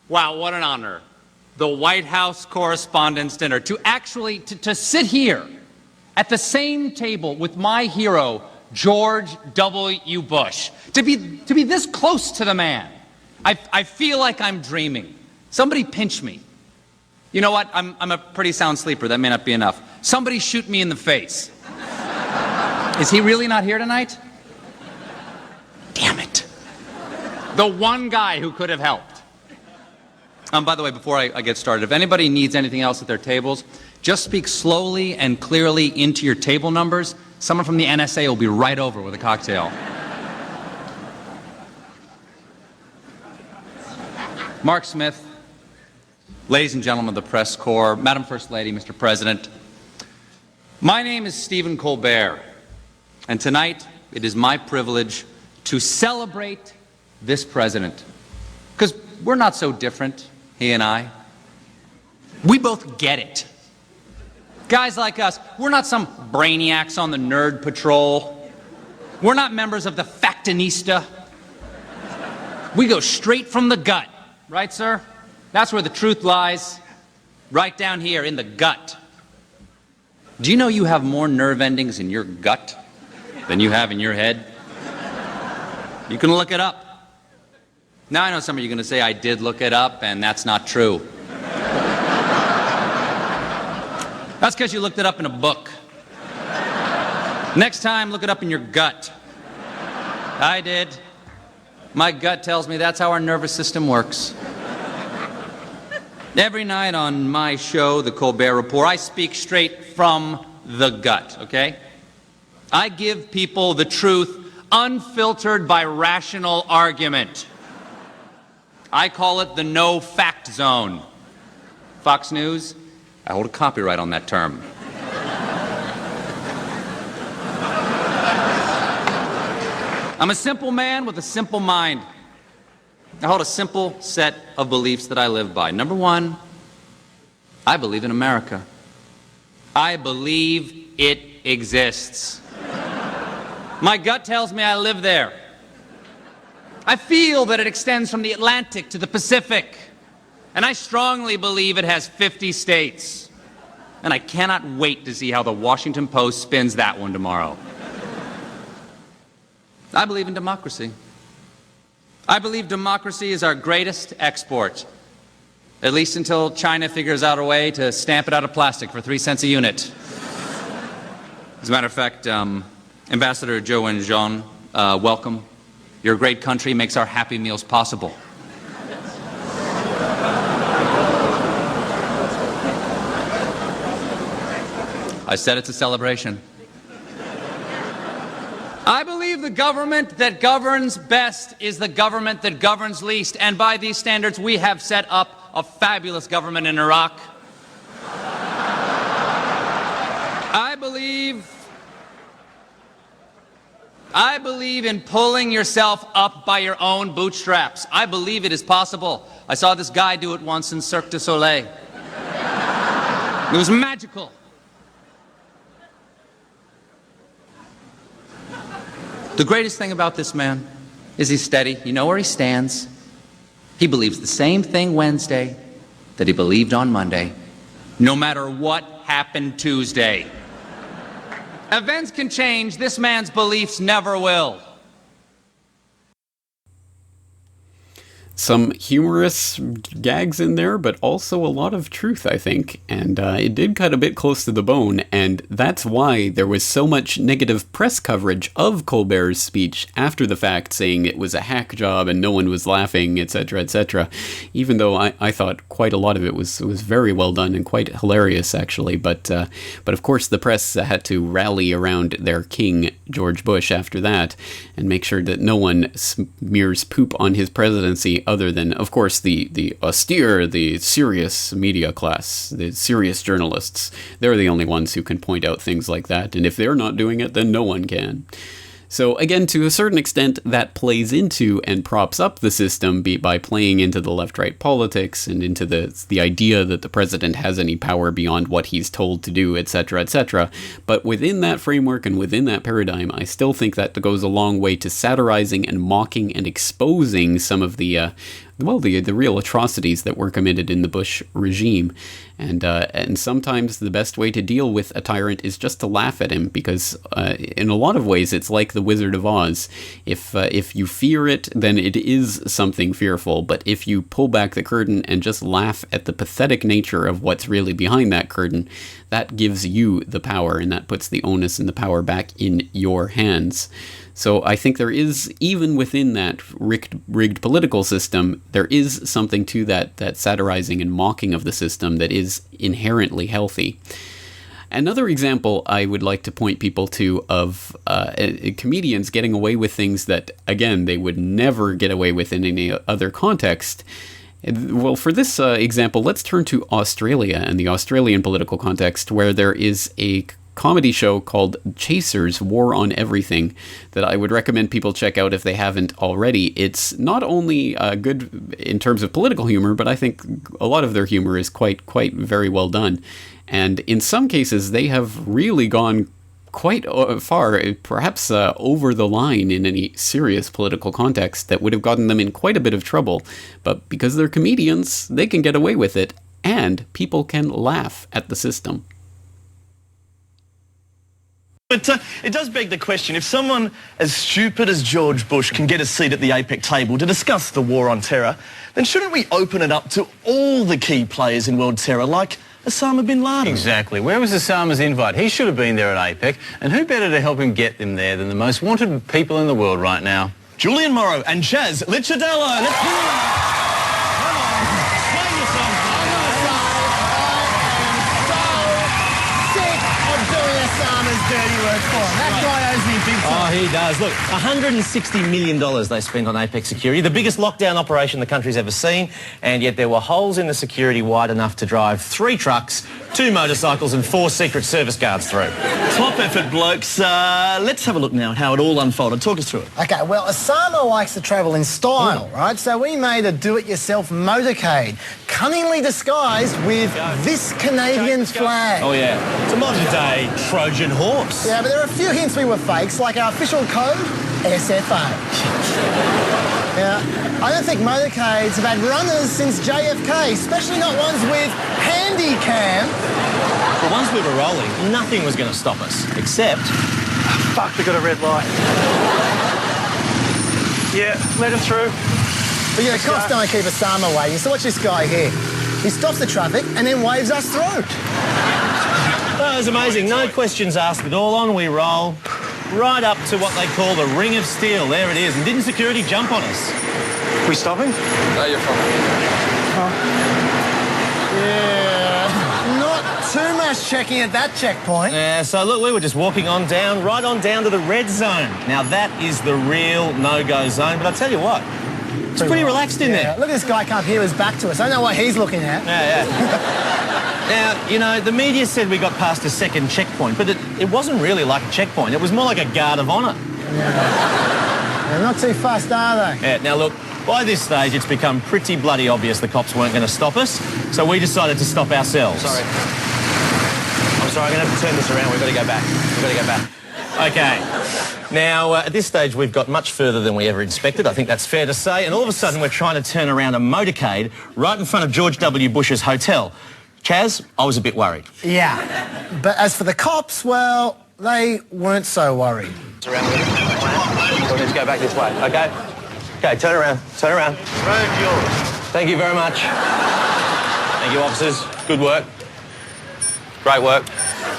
Speaker 17: Wow, what an honor. The White House Correspondents' Dinner. To sit here at the same table with my hero, George W. Bush. To be this close to the man. I feel like I'm dreaming. Somebody pinch me. You know what? I'm a pretty sound sleeper. That may not be enough. Somebody shoot me in the face. Is he really not here tonight? Damn it. The one guy who could have helped. By the way, before I get started, if anybody needs anything else at their tables, just speak slowly and clearly into your table numbers. Someone from the NSA will be right over with a cocktail. Mark Smith, ladies and gentlemen of the press corps, Madam First Lady, Mr. President, my name is Stephen Colbert, and tonight it is my privilege to celebrate this president. Because we're not so different. He and I. We both get it. Guys like us, we're not some brainiacs on the nerd patrol. We're not members of the Factinista. We go straight from the gut. Right, sir? That's where the truth lies. Right down here in the gut. Do you know you have more nerve endings in your gut than you have in your head? You can look it up. Now I know some of you are going to say I did look it up, and that's not true. That's because you looked it up in a book. Next time, look it up in your gut. I did. My gut tells me that's how our nervous system works. Every night on my show, The Corbett Report, I speak straight from the gut, okay? I give people the truth unfiltered by rational argument. I call it the no-fact zone. Fox News, I hold a copyright on that term. I'm a simple man with a simple mind. I hold a simple set of beliefs that I live by. Number one, I believe in America. I believe it exists. My gut tells me I live there. I feel that it extends from the Atlantic to the Pacific, and I strongly believe it has 50 states. And I cannot wait to see how the Washington Post spins that one tomorrow. I believe in democracy. I believe democracy is our greatest export, at least until China figures out a way to stamp it out of plastic for 3 cents a unit. As a matter of fact, Ambassador Zhou Wenxiang, welcome. Your great country makes our Happy Meals possible. I said it's a celebration. I believe the government that governs best is the government that governs least. And by these standards, we have set up a fabulous government in Iraq. I believe in pulling yourself up by your own bootstraps. I believe it is possible. I saw this guy do it once in Cirque du Soleil. It was magical. The greatest thing about this man is he's steady. You know where he stands. He believes the same thing Wednesday that he believed on Monday, no matter what happened Tuesday. Events can change. This man's beliefs never will.
Speaker 2: Some humorous gags in there, but also a lot of truth, I think. And it did cut a bit close to the bone, and that's why there was so much negative press coverage of Colbert's speech after the fact, saying it was a hack job and no one was laughing, etc., etc. Even though I thought quite a lot of it was very well done and quite hilarious, actually. But of course, the press had to rally around their king, George Bush, after that, and make sure that no one smears poop on his presidency, other than, of course, the austere, the serious media class, the serious journalists. They're the only ones who can point out things like that, and if they're not doing it, then no one can. So again, to a certain extent, that plays into and props up the system by playing into the left-right politics and into the idea that the president has any power beyond what he's told to do, etc., etc. But within that framework and within that paradigm, I still think that goes a long way to satirizing and mocking and exposing some of the real atrocities that were committed in the Bush regime. And sometimes the best way to deal with a tyrant is just to laugh at him, because in a lot of ways it's like the Wizard of Oz. If you fear it, then it is something fearful. But if you pull back the curtain and just laugh at the pathetic nature of what's really behind that curtain, that gives you the power, and that puts the onus and the power back in your hands. So I think there is, even within that rigged political system, there is something to that satirizing and mocking of the system that is inherently healthy. Another example I would like to point people to of comedians getting away with things that, again, they would never get away with in any other context. Well, for this example, let's turn to Australia and the Australian political context, where there is a comedy show called Chasers, War on Everything, that I would recommend people check out if they haven't already. It's not only good in terms of political humor, but I think a lot of their humor is quite very well done. And in some cases, they have really gone quite far, perhaps over the line in any serious political context that would have gotten them in quite a bit of trouble. But because they're comedians, they can get away with it, and people can laugh at the system.
Speaker 18: But it does beg the question, if someone as stupid as George Bush can get a seat at the APEC table to discuss the war on terror, then shouldn't we open it up to all the key players in world terror, like Osama bin Laden?
Speaker 19: Exactly. Where was Osama's invite? He should have been there at APEC, and who better to help him get them there than the most wanted people in the world right now?
Speaker 18: Julian Morrow and Jazz Licciardello. Let's do it.
Speaker 20: Dirty work for him. That guy owes me big time.
Speaker 18: Oh, he does. Look, $160 million they spent on APEC security, the biggest lockdown operation the country's ever seen, and yet there were holes in the security wide enough to drive 3 trucks, 2 motorcycles and 4 Secret Service guards through. Top effort, blokes. Let's have a look now at how it all unfolded. Talk us through it.
Speaker 20: Okay, well, Osama likes to travel in style, right? So we made a do-it-yourself motorcade, cunningly disguised with this Canadian flag.
Speaker 18: Oh, yeah. It's a modern-day Trojan horse.
Speaker 20: Yeah, but there are a few hints we were fakes, like our official code, SFA. Yeah, I don't think motorcades have had runners since JFK, especially not ones with handy cam.
Speaker 18: But once we were rolling, nothing was going to stop us, except... Fuck, we got a red light. Yeah, let him through.
Speaker 20: But yeah, cops don't keep Osama waiting, so watch this guy here. He stops the traffic and then waves us through.
Speaker 18: That was amazing. No questions asked at all. On we roll, right up to what they call the Ring of Steel. There it is. And didn't security jump on us? We stopping?
Speaker 19: No, you're fine.
Speaker 20: Yeah, not too much checking at that checkpoint.
Speaker 18: Yeah, so look, we were just walking on down, right on down to the red zone. Now, that is the real no-go zone, but I tell you what, it's pretty relaxed in there.
Speaker 20: Look at this guy can't hear his back to us. I don't know what he's looking at.
Speaker 18: Yeah. Now, you know, the media said we got past a second checkpoint, but it wasn't really like a checkpoint. It was more like a guard of honour.
Speaker 20: They're not too fast, are they?
Speaker 18: Yeah, now look, by this stage, it's become pretty bloody obvious the cops weren't going to stop us, so we decided to stop ourselves.
Speaker 19: Sorry. I'm sorry, I'm going to have to turn this around. We've got to go back.
Speaker 18: Okay. Now, at this stage, we've got much further than we ever expected. I think that's fair to say. And all of a sudden, we're trying to turn around a motorcade right in front of George W. Bush's hotel. Chaz, I was a bit worried.
Speaker 20: Yeah. But as for the cops, well, they weren't so worried.
Speaker 19: We'll just go back this way, okay? Okay, turn around.
Speaker 18: Road yours. Thank you very much. Thank you, officers. Good work. Great work.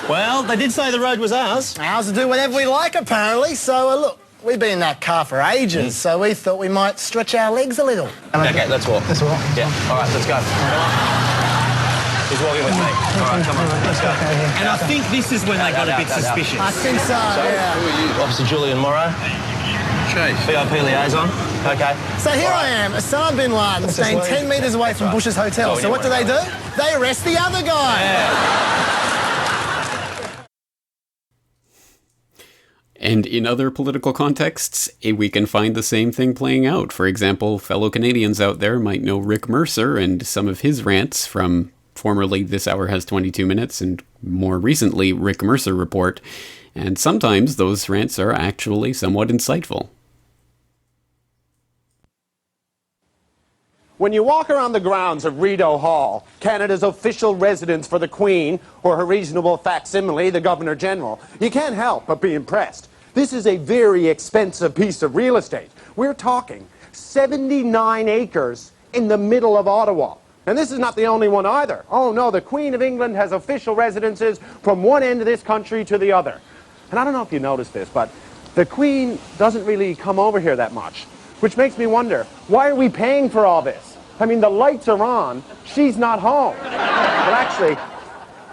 Speaker 18: Well, they did say the road was ours.
Speaker 20: Ours to do whatever we like, apparently. So, look, we've been in that car for ages, so we thought we might stretch our legs a little.
Speaker 18: Okay, let's walk.
Speaker 20: Let's walk.
Speaker 18: Yeah, all right, let's go. He's walking with me. All right, come on, let's go. And I think this is when they got a bit suspicious.
Speaker 20: I think so, yeah.
Speaker 18: Who are you? Officer Julian Morrow. Chase. VIP liaison. Okay.
Speaker 20: So here I am, Osama bin Laden, staying 10 metres away from Bush's hotel. So what do? They arrest the other guy.
Speaker 2: And in other political contexts, we can find the same thing playing out. For example, fellow Canadians out there might know Rick Mercer and some of his rants from formerly This Hour Has 22 Minutes and more recently Rick Mercer Report. And sometimes those rants are actually somewhat insightful.
Speaker 21: When you walk around the grounds of Rideau Hall, Canada's official residence for the Queen, or her reasonable facsimile, the Governor-General, you can't help but be impressed. This is a very expensive piece of real estate. We're talking 79 acres in the middle of Ottawa. And this is not the only one either. Oh no, the Queen of England has official residences from one end of this country to the other. And I don't know if you noticed this, but the Queen doesn't really come over here that much. Which makes me wonder, why are we paying for all this? I mean, the lights are on, she's not home. Well, actually,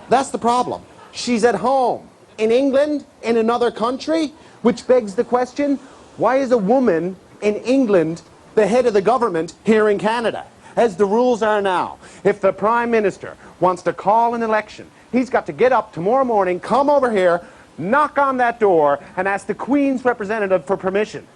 Speaker 21: that's the problem. She's at home. In England, in another country, which begs the question, why is a woman in England the head of the government here in Canada? As the rules are now, if the Prime Minister wants to call an election, he's got to get up tomorrow morning, come over here, knock on that door, and ask the Queen's representative for permission.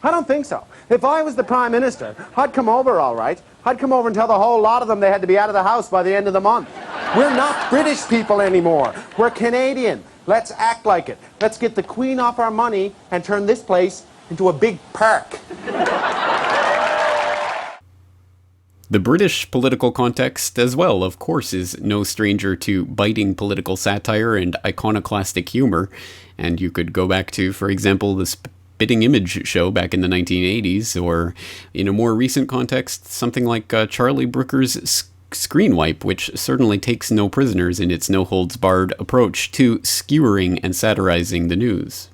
Speaker 21: I don't think so. If I was the Prime Minister, I'd come over all right. I'd come over and tell the whole lot of them they had to be out of the house by the end of the month. We're not British people anymore. We're Canadian. Let's act like it. Let's get the Queen off our money and turn this place into a big park.
Speaker 2: The British political context as well, of course, is no stranger to biting political satire and iconoclastic humor. And you could go back to, for example, the Spitting Image show back in the 1980s, or in a more recent context, something like Charlie Brooker's Screen Wipe, which certainly takes no prisoners in its no-holds-barred approach to skewering and satirizing the news.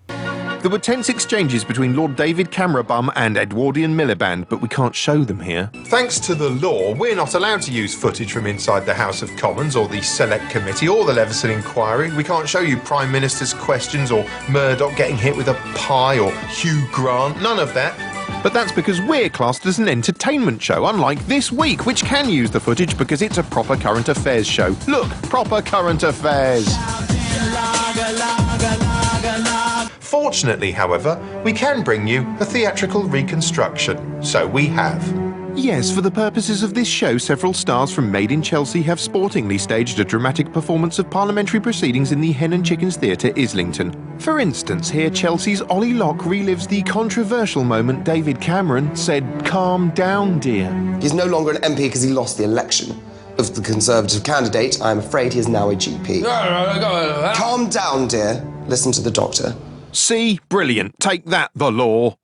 Speaker 22: There were tense exchanges between Lord David Camerabum and Edwardian Miliband, but we can't show them here.
Speaker 23: Thanks to the law, we're not allowed to use footage from inside the House of Commons or the Select Committee or the Leveson Inquiry. We can't show you Prime Minister's questions or Murdoch getting hit with a pie or Hugh Grant, none of that.
Speaker 22: But that's because we're classed as an entertainment show, unlike This Week, which can use the footage because it's a proper current affairs show. Look, proper current affairs.
Speaker 23: Fortunately, however, we can bring you a theatrical reconstruction, so we have.
Speaker 22: Yes, for the purposes of this show, several stars from Made in Chelsea have sportingly staged a dramatic performance of parliamentary proceedings in the Hen and Chickens Theatre, Islington. For instance, here Chelsea's Ollie Locke relives the controversial moment David Cameron said, "Calm down, dear."
Speaker 24: He's no longer an MP because he lost the election. Of the Conservative candidate, I'm afraid he is now a GP. Calm down, dear. Listen to the doctor.
Speaker 22: See? Brilliant. Take that, the law.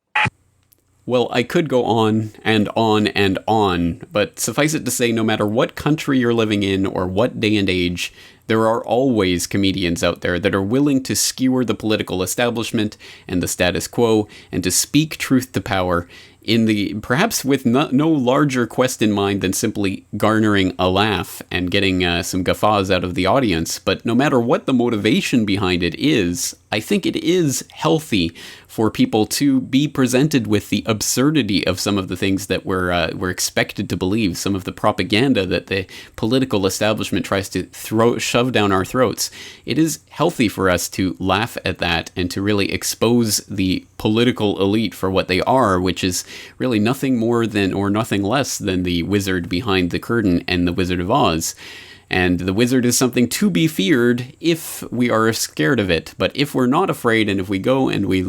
Speaker 2: Well, I could go on and on and on, but suffice it to say, no matter what country you're living in or what day and age, there are always comedians out there that are willing to skewer the political establishment and the status quo and to speak truth to power perhaps with no larger quest in mind than simply garnering a laugh and getting some guffaws out of the audience. But no matter what the motivation behind it is, I think it is healthy for people to be presented with the absurdity of some of the things that we're expected to believe, some of the propaganda that the political establishment tries to shove down our throats. It is healthy for us to laugh at that and to really expose the political elite for what they are, which is really nothing more than or nothing less than the wizard behind the curtain and the Wizard of Oz. And the wizard is something to be feared if we are scared of it. But if we're not afraid, and if we go and we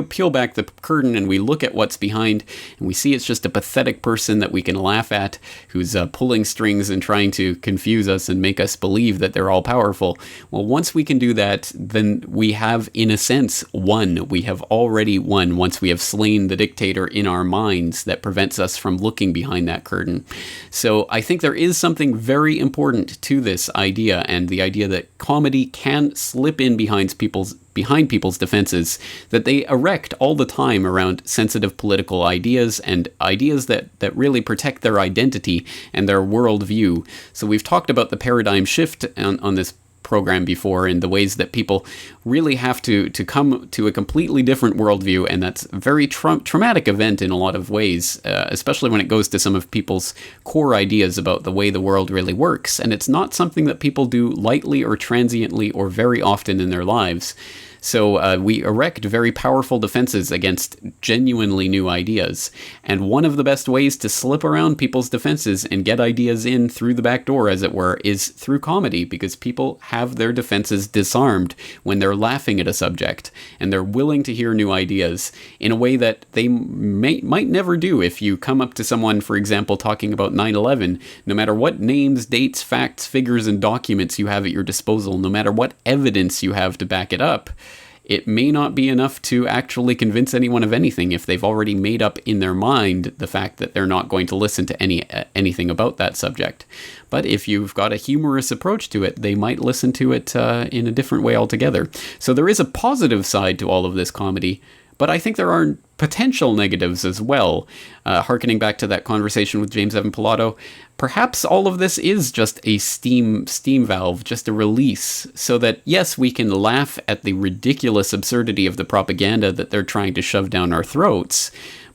Speaker 2: peel back the curtain and we look at what's behind, and we see it's just a pathetic person that we can laugh at, who's pulling strings and trying to confuse us and make us believe that they're all powerful, well, once we can do that, then we have, in a sense, won. We have already won once we have slain the dictator in our minds that prevents us from looking behind that curtain. So I think there is something very important to this idea, and the idea that comedy can slip in behind people's defenses that they erect all the time around sensitive political ideas and ideas that really protect their identity and their worldview. So we've talked about the paradigm shift on this program before, in the ways that people really have to come to a completely different worldview, and that's a very traumatic event in a lot of ways, especially when it goes to some of people's core ideas about the way the world really works. And it's not something that people do lightly or transiently or very often in their lives. So we erect very powerful defenses against genuinely new ideas. And one of the best ways to slip around people's defenses and get ideas in through the back door, as it were, is through comedy, because people have their defenses disarmed when they're laughing at a subject, and they're willing to hear new ideas in a way that they might never do if you come up to someone, for example, talking about 9/11. No matter what names, dates, facts, figures, and documents you have at your disposal, no matter what evidence you have to back it up, it may not be enough to actually convince anyone of anything if they've already made up in their mind the fact that they're not going to listen to anything about that subject. But if you've got a humorous approach to it, they might listen to it in a different way altogether. So there is a positive side to all of this comedy, but I think there are potential negatives as well. Harkening back to that conversation with James Evan Pilato, perhaps all of this is just a steam valve, just a release, so that, yes, we can laugh at the ridiculous absurdity of the propaganda that they're trying to shove down our throats.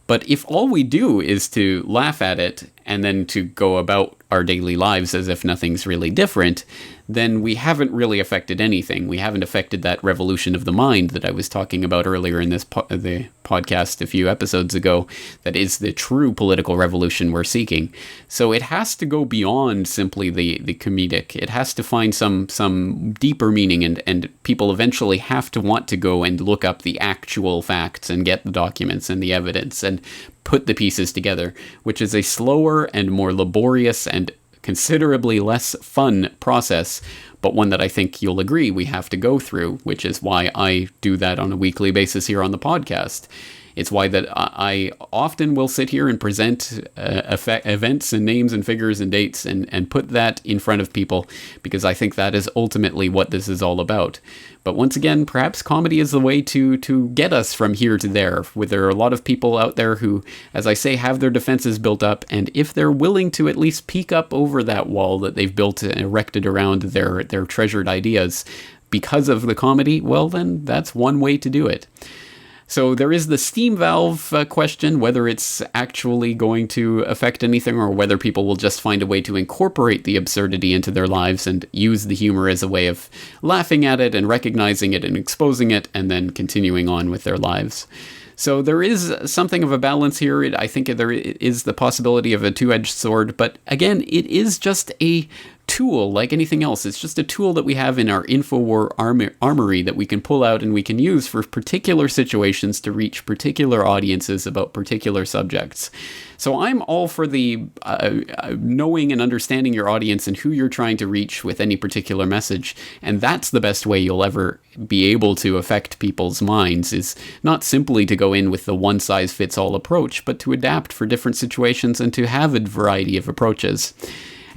Speaker 2: But if all we do is to laugh at it and then to go about our daily lives as if nothing's really different, then we haven't really affected anything. We haven't affected that revolution of the mind that I was talking about earlier in this the podcast a few episodes ago, that is the true political revolution we're seeking. So it has to go beyond simply the comedic. It has to find some deeper meaning, and people eventually have to want to go and look up the actual facts and get the documents and the evidence and put the pieces together, which is a slower and more laborious and considerably less fun process, but one that I think you'll agree we have to go through, which is why I do that on a weekly basis here on the podcast. It's why that I often will sit here and present events and names and figures and dates and put that in front of people, because I think that is ultimately what this is all about. But once again, perhaps comedy is the way to get us from here to there. There are a lot of people out there who, as I say, have their defenses built up, and if they're willing to at least peek up over that wall that they've built and erected around their treasured ideas because of the comedy, well, then that's one way to do it. So there is the steam valve question, whether it's actually going to affect anything or whether people will just find a way to incorporate the absurdity into their lives and use the humor as a way of laughing at it and recognizing it and exposing it and then continuing on with their lives. So there is something of a balance here. I think there is the possibility of a two-edged sword, but again, it is just a tool like anything else. It's just a tool that we have in our InfoWar armory that we can pull out and we can use for particular situations to reach particular audiences about particular subjects. So I'm all for the knowing and understanding your audience and who you're trying to reach with any particular message. And that's the best way you'll ever be able to affect people's minds, is not simply to go in with the one-size-fits-all approach, but to adapt for different situations and to have a variety of approaches.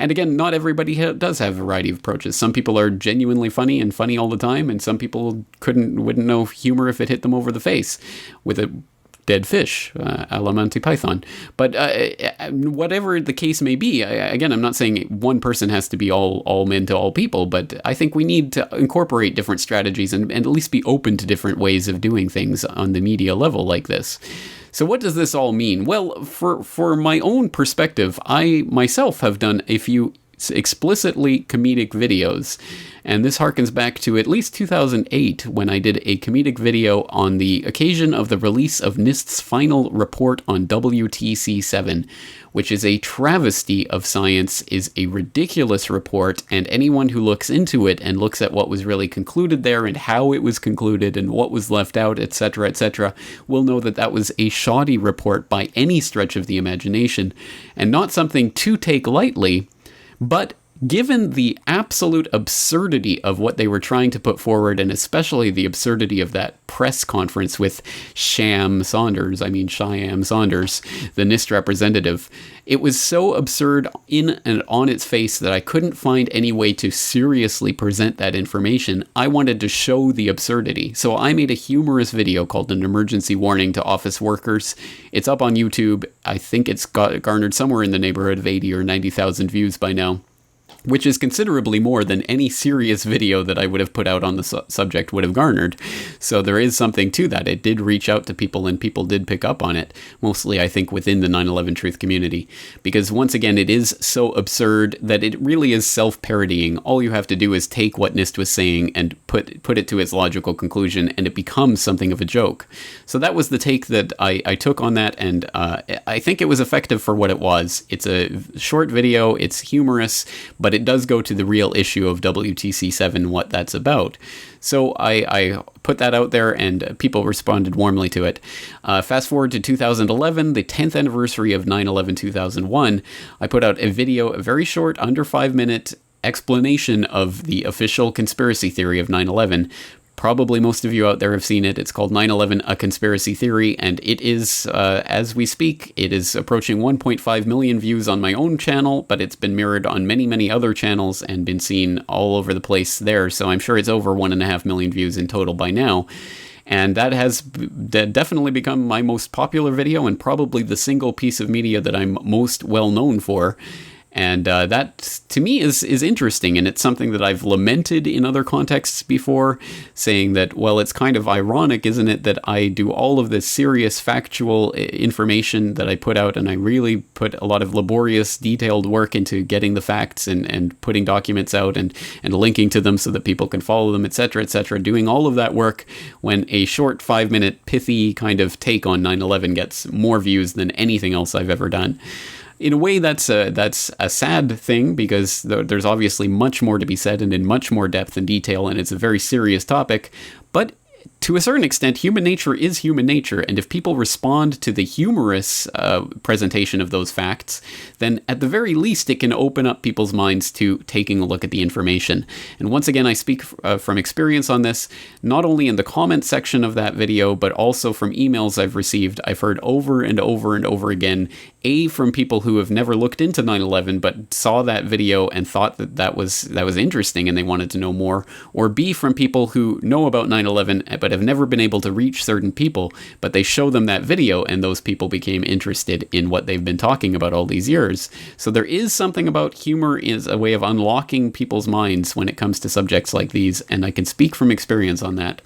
Speaker 2: And again, not everybody does have a variety of approaches. Some people are genuinely funny and funny all the time, and some people wouldn't know humor if it hit them over the face. With a dead fish, a la Monty Python. But whatever the case may be, again, I'm not saying one person has to be all men to all people, but I think we need to incorporate different strategies and at least be open to different ways of doing things on the media level like this. So what does this all mean? Well, for my own perspective, I myself have done a few explicitly comedic videos, and this harkens back to at least 2008 when I did a comedic video on the occasion of the release of NIST's final report on WTC7, which is a travesty of science, is a ridiculous report, and anyone who looks into it and looks at what was really concluded there and how it was concluded and what was left out, etc., will know that that was a shoddy report by any stretch of the imagination, and not something to take lightly. But given the absolute absurdity of what they were trying to put forward, and especially the absurdity of that press conference with Shyam Saunders, the NIST representative, it was so absurd in and on its face that I couldn't find any way to seriously present that information. I wanted to show the absurdity. So I made a humorous video called An Emergency Warning to Office Workers. It's up on YouTube. I think it's garnered somewhere in the neighborhood of 80 or 90,000 views by now, which is considerably more than any serious video that I would have put out on the subject would have garnered. So there is something to that. It did reach out to people, and people did pick up on it, mostly I think within the 9/11 truth community, because once again, it is so absurd that it really is self-parodying. All you have to do is take what NIST was saying and put it to its logical conclusion, and it becomes something of a joke. So that was the take that I took on that, and I think it was effective for what it was. It's a short video, it's humorous, but it does go to the real issue of WTC7, what that's about. So I put that out there, and people responded warmly to it. Fast forward to 2011, the 10th anniversary of 9/11-2001, I put out a video, a very short, under 5-minute explanation of the official conspiracy theory of 9/11. Probably most of you out there have seen it. It's called 9/11, A Conspiracy Theory, and it is, as we speak, it is approaching 1.5 million views on my own channel, but it's been mirrored on many, many other channels and been seen all over the place there, so I'm sure it's over 1.5 million views in total by now. And that has definitely become my most popular video and probably the single piece of media that I'm most well known for. And that, to me, is interesting, and it's something that I've lamented in other contexts before, saying that, well, it's kind of ironic, isn't it, that I do all of this serious factual information that I put out, and I really put a lot of laborious, detailed work into getting the facts and putting documents out and linking to them so that people can follow them, etc., doing all of that work when a short 5-minute pithy kind of take on 9/11 gets more views than anything else I've ever done. In a way, that's a sad thing, because there's obviously much more to be said and in much more depth and detail, and it's a very serious topic. But to a certain extent, human nature is human nature, and if people respond to the humorous presentation of those facts, then at the very least it can open up people's minds to taking a look at the information. And once again, I speak from experience on this, not only in the comment section of that video, but also from emails I've received. I've heard over and over and over again, from people who have never looked into 9/11 but saw that video and thought that was interesting and they wanted to know more, or B, from people who know about 9/11 but have never been able to reach certain people, but they show them that video and those people became interested in what they've been talking about all these years. So there is something about humor is a way of unlocking people's minds when it comes to subjects like these, and I can speak from experience on that.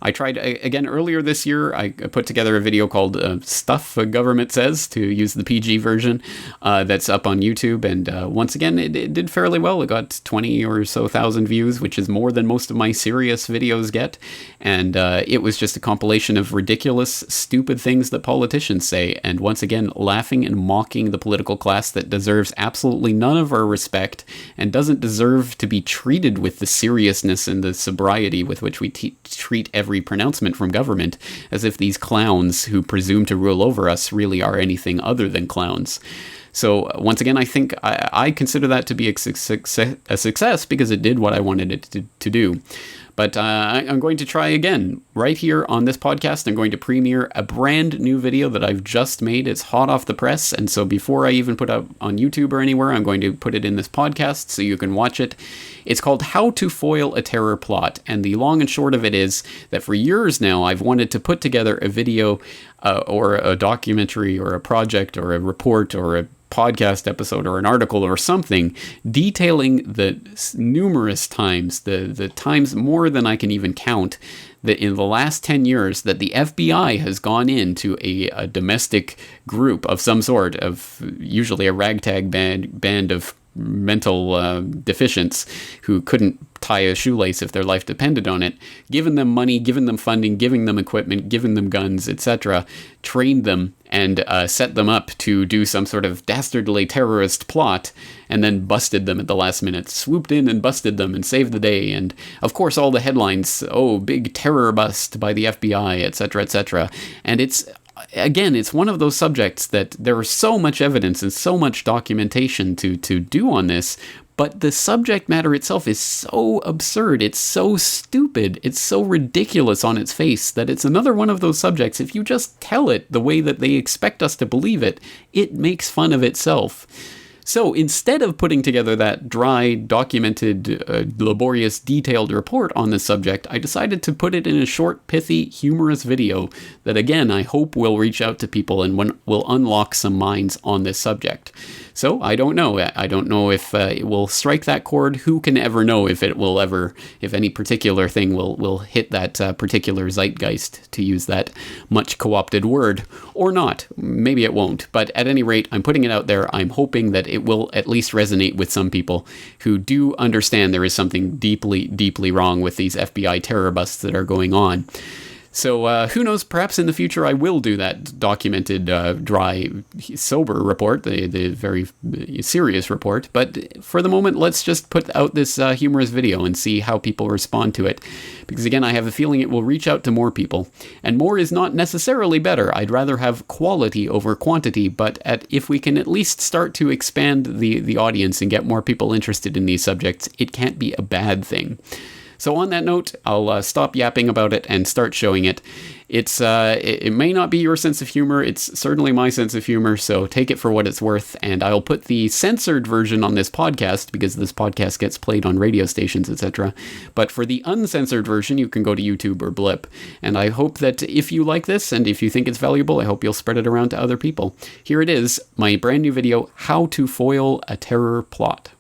Speaker 2: I tried, again, earlier this year, I put together a video called Stuff a Government Says, to use the PG version, that's up on YouTube, and once again, it did fairly well. It got 20 or so thousand views, which is more than most of my serious videos get, and it was just a compilation of ridiculous, stupid things that politicians say, and once again, laughing and mocking the political class that deserves absolutely none of our respect, and doesn't deserve to be treated with the seriousness and the sobriety with which we treat every pronouncement from government, as if these clowns who presume to rule over us really are anything other than clowns. So once again, I think I consider that to be a success because it did what I wanted it to do. But I'm going to try again. Right here on this podcast, I'm going to premiere a brand new video that I've just made. It's hot off the press, and so before I even put up on YouTube or anywhere, I'm going to put it in this podcast so you can watch it. It's called How to Foil a Terror Plot, and the long and short of it is that for years now, I've wanted to put together a video or a documentary or a project or a report or a podcast episode or an article or something detailing the numerous times, the times more than I can even count, that in the last 10 years that the FBI has gone into a domestic group of some sort, of usually a ragtag band of mental deficients who couldn't tie a shoelace if their life depended on it, given them money, given them funding, giving them equipment, given them guns, etc., trained them and set them up to do some sort of dastardly terrorist plot, and then busted them at the last minute, swooped in and busted them and saved the day. And of course all the headlines, oh, big terror bust by the FBI, etc., etc. And it's one of those subjects that there is so much evidence and so much documentation to do on this, but the subject matter itself is so absurd, it's so stupid, it's so ridiculous on its face that it's another one of those subjects, if you just tell it the way that they expect us to believe it, it makes fun of itself. So instead of putting together that dry, documented, laborious, detailed report on this subject, I decided to put it in a short, pithy, humorous video that, again, I hope will reach out to people and will unlock some minds on this subject. So I don't know. I don't know if it will strike that chord. Who can ever know if it will ever, if any particular thing will hit that particular zeitgeist, to use that much co-opted word, or not. Maybe it won't. But at any rate, I'm putting it out there. I'm hoping that it will at least resonate with some people who do understand there is something deeply, deeply wrong with these FBI terror busts that are going on. So who knows, perhaps in the future I will do that documented, dry, sober report, the very serious report. But for the moment, let's just put out this humorous video and see how people respond to it. Because again, I have a feeling it will reach out to more people. And more is not necessarily better. I'd rather have quality over quantity, but if we can at least start to expand the audience and get more people interested in these subjects, it can't be a bad thing. So on that note, I'll stop yapping about it and start showing it. It may not be your sense of humor, it's certainly my sense of humor, so take it for what it's worth, and I'll put the censored version on this podcast, because this podcast gets played on radio stations, etc. But for the uncensored version, you can go to YouTube or Blip, and I hope that if you like this, and if you think it's valuable, I hope you'll spread it around to other people. Here it is, my brand new video, How to Foil a Terror Plot.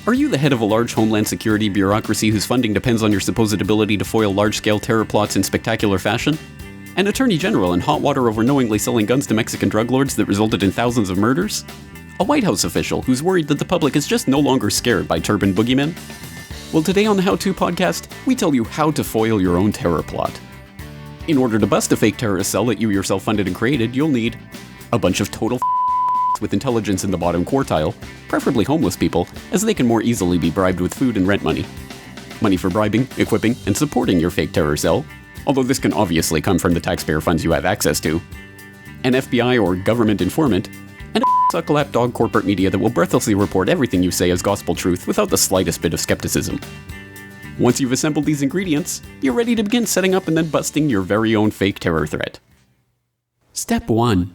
Speaker 2: Are you the head of a large homeland security bureaucracy whose funding depends on your supposed ability to foil large-scale terror plots in spectacular fashion? An attorney general in hot water over knowingly selling guns to Mexican drug lords that resulted in thousands of murders? A White House official who's worried that the public is just no longer scared by turban boogeymen? Well, today on the How To podcast, we tell you how to foil your own terror plot. In order to bust a fake terrorist cell that you yourself funded and created, you'll need a bunch of total with intelligence in the bottom quartile, preferably homeless people, as they can more easily be bribed with food and rent money. Money for bribing, equipping, and supporting your fake terror cell, although this can obviously come from the taxpayer funds you have access to. An FBI or government informant, and a suck-lap-dog corporate media that will breathlessly report everything you say as gospel truth without the slightest bit of skepticism. Once you've assembled these ingredients, you're ready to begin setting up and then busting your very own fake terror threat. Step 1.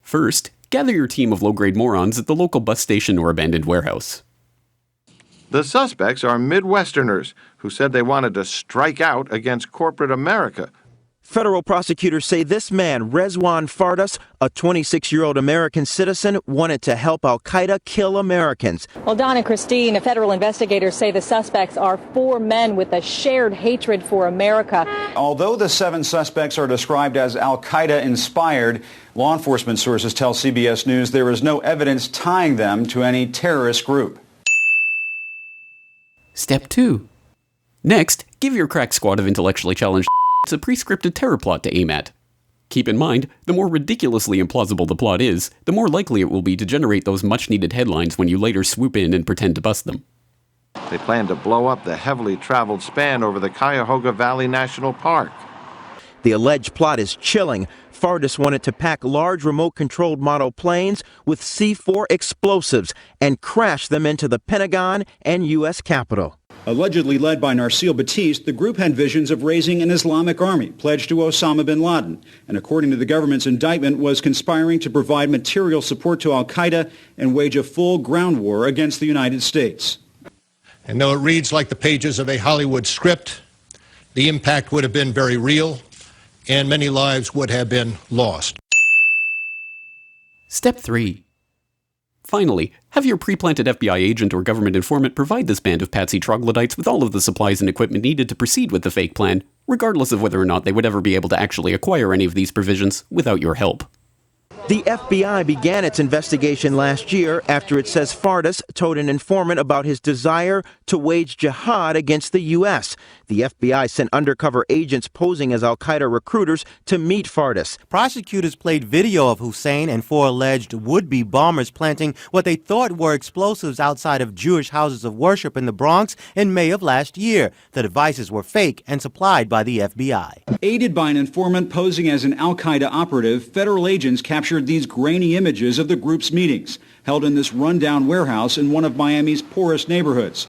Speaker 2: First, gather your team of low-grade morons at the local bus station or abandoned warehouse.
Speaker 23: The suspects are Midwesterners who said they wanted to strike out against corporate America.
Speaker 1: Federal prosecutors say this man, Rezwan Fardas, a 26-year-old American citizen, wanted to help al-Qaeda kill Americans.
Speaker 3: Well, Don and Christine, federal investigators say the suspects are 4 men with a shared hatred for America.
Speaker 4: Although the 7 suspects are described as al-Qaeda inspired, law enforcement sources tell CBS News there is no evidence tying them to any terrorist group.
Speaker 2: Step 2. Next, give your crack squad of intellectually challenged a pre-scripted terror plot to aim at. Keep in mind, the more ridiculously implausible the plot is, the more likely it will be to generate those much-needed headlines when you later swoop in and pretend to bust them.
Speaker 23: They plan to blow up the heavily traveled span over the Cuyahoga Valley National Park.
Speaker 1: The alleged plot is chilling. Fardis wanted to pack large remote-controlled model planes with C-4 explosives and crash them into the Pentagon and U.S. Capitol.
Speaker 4: Allegedly led by Narsil Batiste, the group had visions of raising an Islamic army pledged to Osama bin Laden, and according to the government's indictment, was conspiring to provide material support to al-Qaeda and wage a full ground war against the United States.
Speaker 5: And though it reads like the pages of a Hollywood script, the impact would have been very real, and many lives would have been lost.
Speaker 2: Step 3. Finally, have your pre-planted FBI agent or government informant provide this band of patsy troglodytes with all of the supplies and equipment needed to proceed with the fake plan, regardless of whether or not they would ever be able to actually acquire any of these provisions without your help.
Speaker 1: The FBI began its investigation last year after it says Fardis told an informant about his desire to wage jihad against the U.S. The FBI sent undercover agents posing as al-Qaeda recruiters to meet Fardis.
Speaker 6: Prosecutors played video of Hussein and 4 alleged would-be bombers planting what they thought were explosives outside of Jewish houses of worship in the Bronx in May of last year. The devices were fake and supplied by the FBI.
Speaker 4: Aided by an informant posing as an al-Qaeda operative, federal agents captured these grainy images of the group's meetings, held in this rundown warehouse in one of Miami's poorest neighborhoods.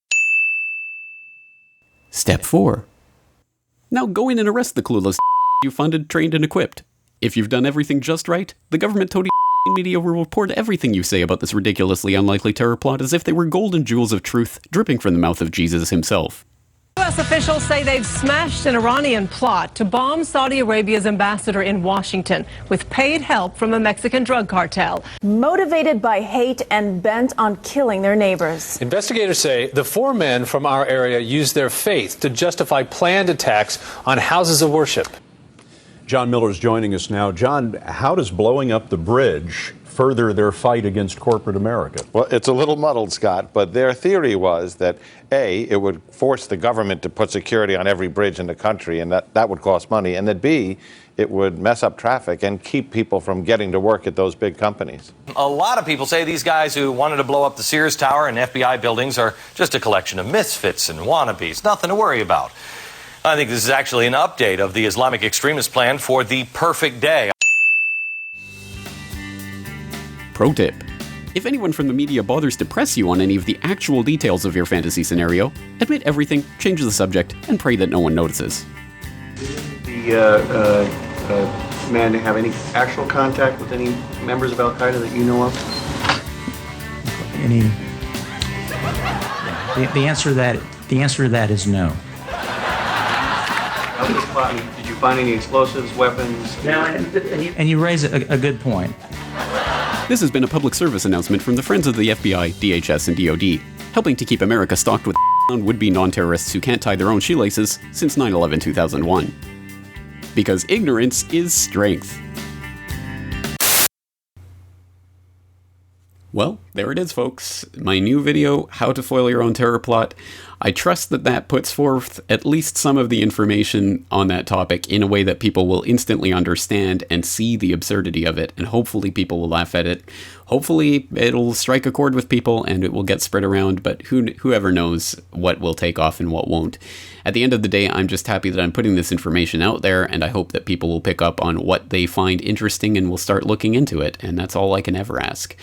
Speaker 2: Step 4. Now go in and arrest the clueless you funded, trained, and equipped. If you've done everything just right, the government toady media will report everything you say about this ridiculously unlikely terror plot as if they were golden jewels of truth dripping from the mouth of Jesus himself.
Speaker 7: U.S. officials say they've smashed an Iranian plot to bomb Saudi Arabia's ambassador in Washington with paid help from a Mexican drug cartel.
Speaker 8: Motivated by hate and bent on killing their neighbors.
Speaker 25: Investigators say the 4 men from our area used their faith to justify planned attacks on houses of worship.
Speaker 26: John Miller is joining us now. John, how does blowing up the bridge further their fight against corporate America?
Speaker 27: Well, it's a little muddled, Scott, but their theory was that, A, it would force the government to put security on every bridge in the country, and that would cost money, and that, B, it would mess up traffic and keep people from getting to work at those big companies.
Speaker 28: A lot of people say these guys who wanted to blow up the Sears Tower and FBI buildings are just a collection of misfits and wannabes, nothing to worry about. I think this is actually an update of the Islamic extremist plan for the perfect day.
Speaker 2: Pro tip. If anyone from the media bothers to press you on any of the actual details of your fantasy scenario, admit everything, change the subject, and pray that no one notices.
Speaker 10: The man have any actual contact with any members of Al-Qaeda that you know of?
Speaker 29: The answer to that is no.
Speaker 10: Did you find any explosives, weapons?
Speaker 29: No, and you raise a good point.
Speaker 2: This has been a public service announcement from the Friends of the FBI, DHS, and DoD, helping to keep America stocked with would-be non-terrorists who can't tie their own shoelaces since 9/11/2001. Because ignorance is strength. Well, there it is, folks. My new video, How to Foil Your Own Terror Plot. I trust that puts forth at least some of the information on that topic in a way that people will instantly understand and see the absurdity of it, and hopefully people will laugh at it. Hopefully it'll strike a chord with people and it will get spread around, but whoever knows what will take off and what won't. At the end of the day, I'm just happy that I'm putting this information out there, and I hope that people will pick up on what they find interesting and will start looking into it, and that's all I can ever ask.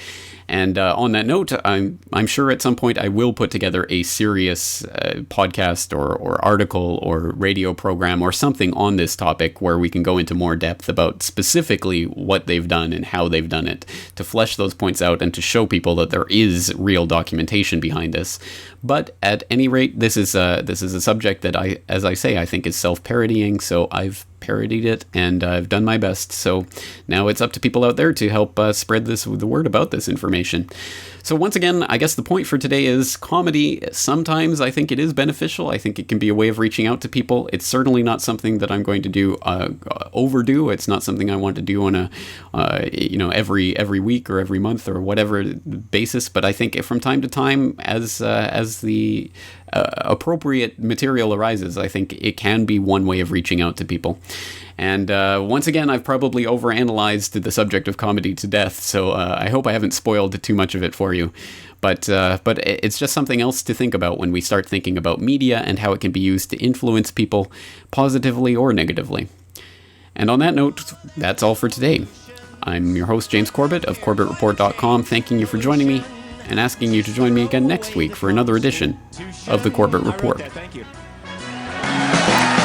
Speaker 2: And on that note, I'm sure at some point I will put together a serious podcast or article or radio program or something on this topic where we can go into more depth about specifically what they've done and how they've done it, to flesh those points out and to show people that there is real documentation behind this. But at any rate, this is a subject that as I say, I think is self-parodying, so I've parodied it and I've done my best. So now it's up to people out there to help spread the word about this information. So once again, I guess the point for today is comedy. Sometimes I think it is beneficial. I think it can be a way of reaching out to people. It's certainly not something that I'm going to do overdo. It's not something I want to do on a every week or every month or whatever basis. But I think from time to time, as the appropriate material arises, I think it can be one way of reaching out to people. And once again, I've probably overanalyzed the subject of comedy to death, so I hope I haven't spoiled too much of it for you. But it's just something else to think about when we start thinking about media and how it can be used to influence people positively or negatively. And on that note, that's all for today. I'm your host, James Corbett of CorbettReport.com, thanking you for joining me and asking you to join me again next week for another edition of the Corbett Report.
Speaker 9: And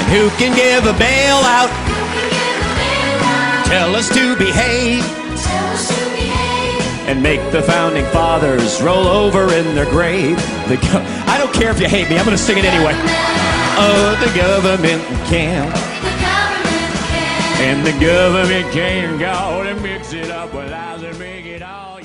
Speaker 9: who can give a bailout? Tell us to behave. And make the founding fathers roll over in their grave. I don't care if you hate me, I'm going to sing it anyway. Oh, the government can. And the government can go and mix it up with lies and make it all.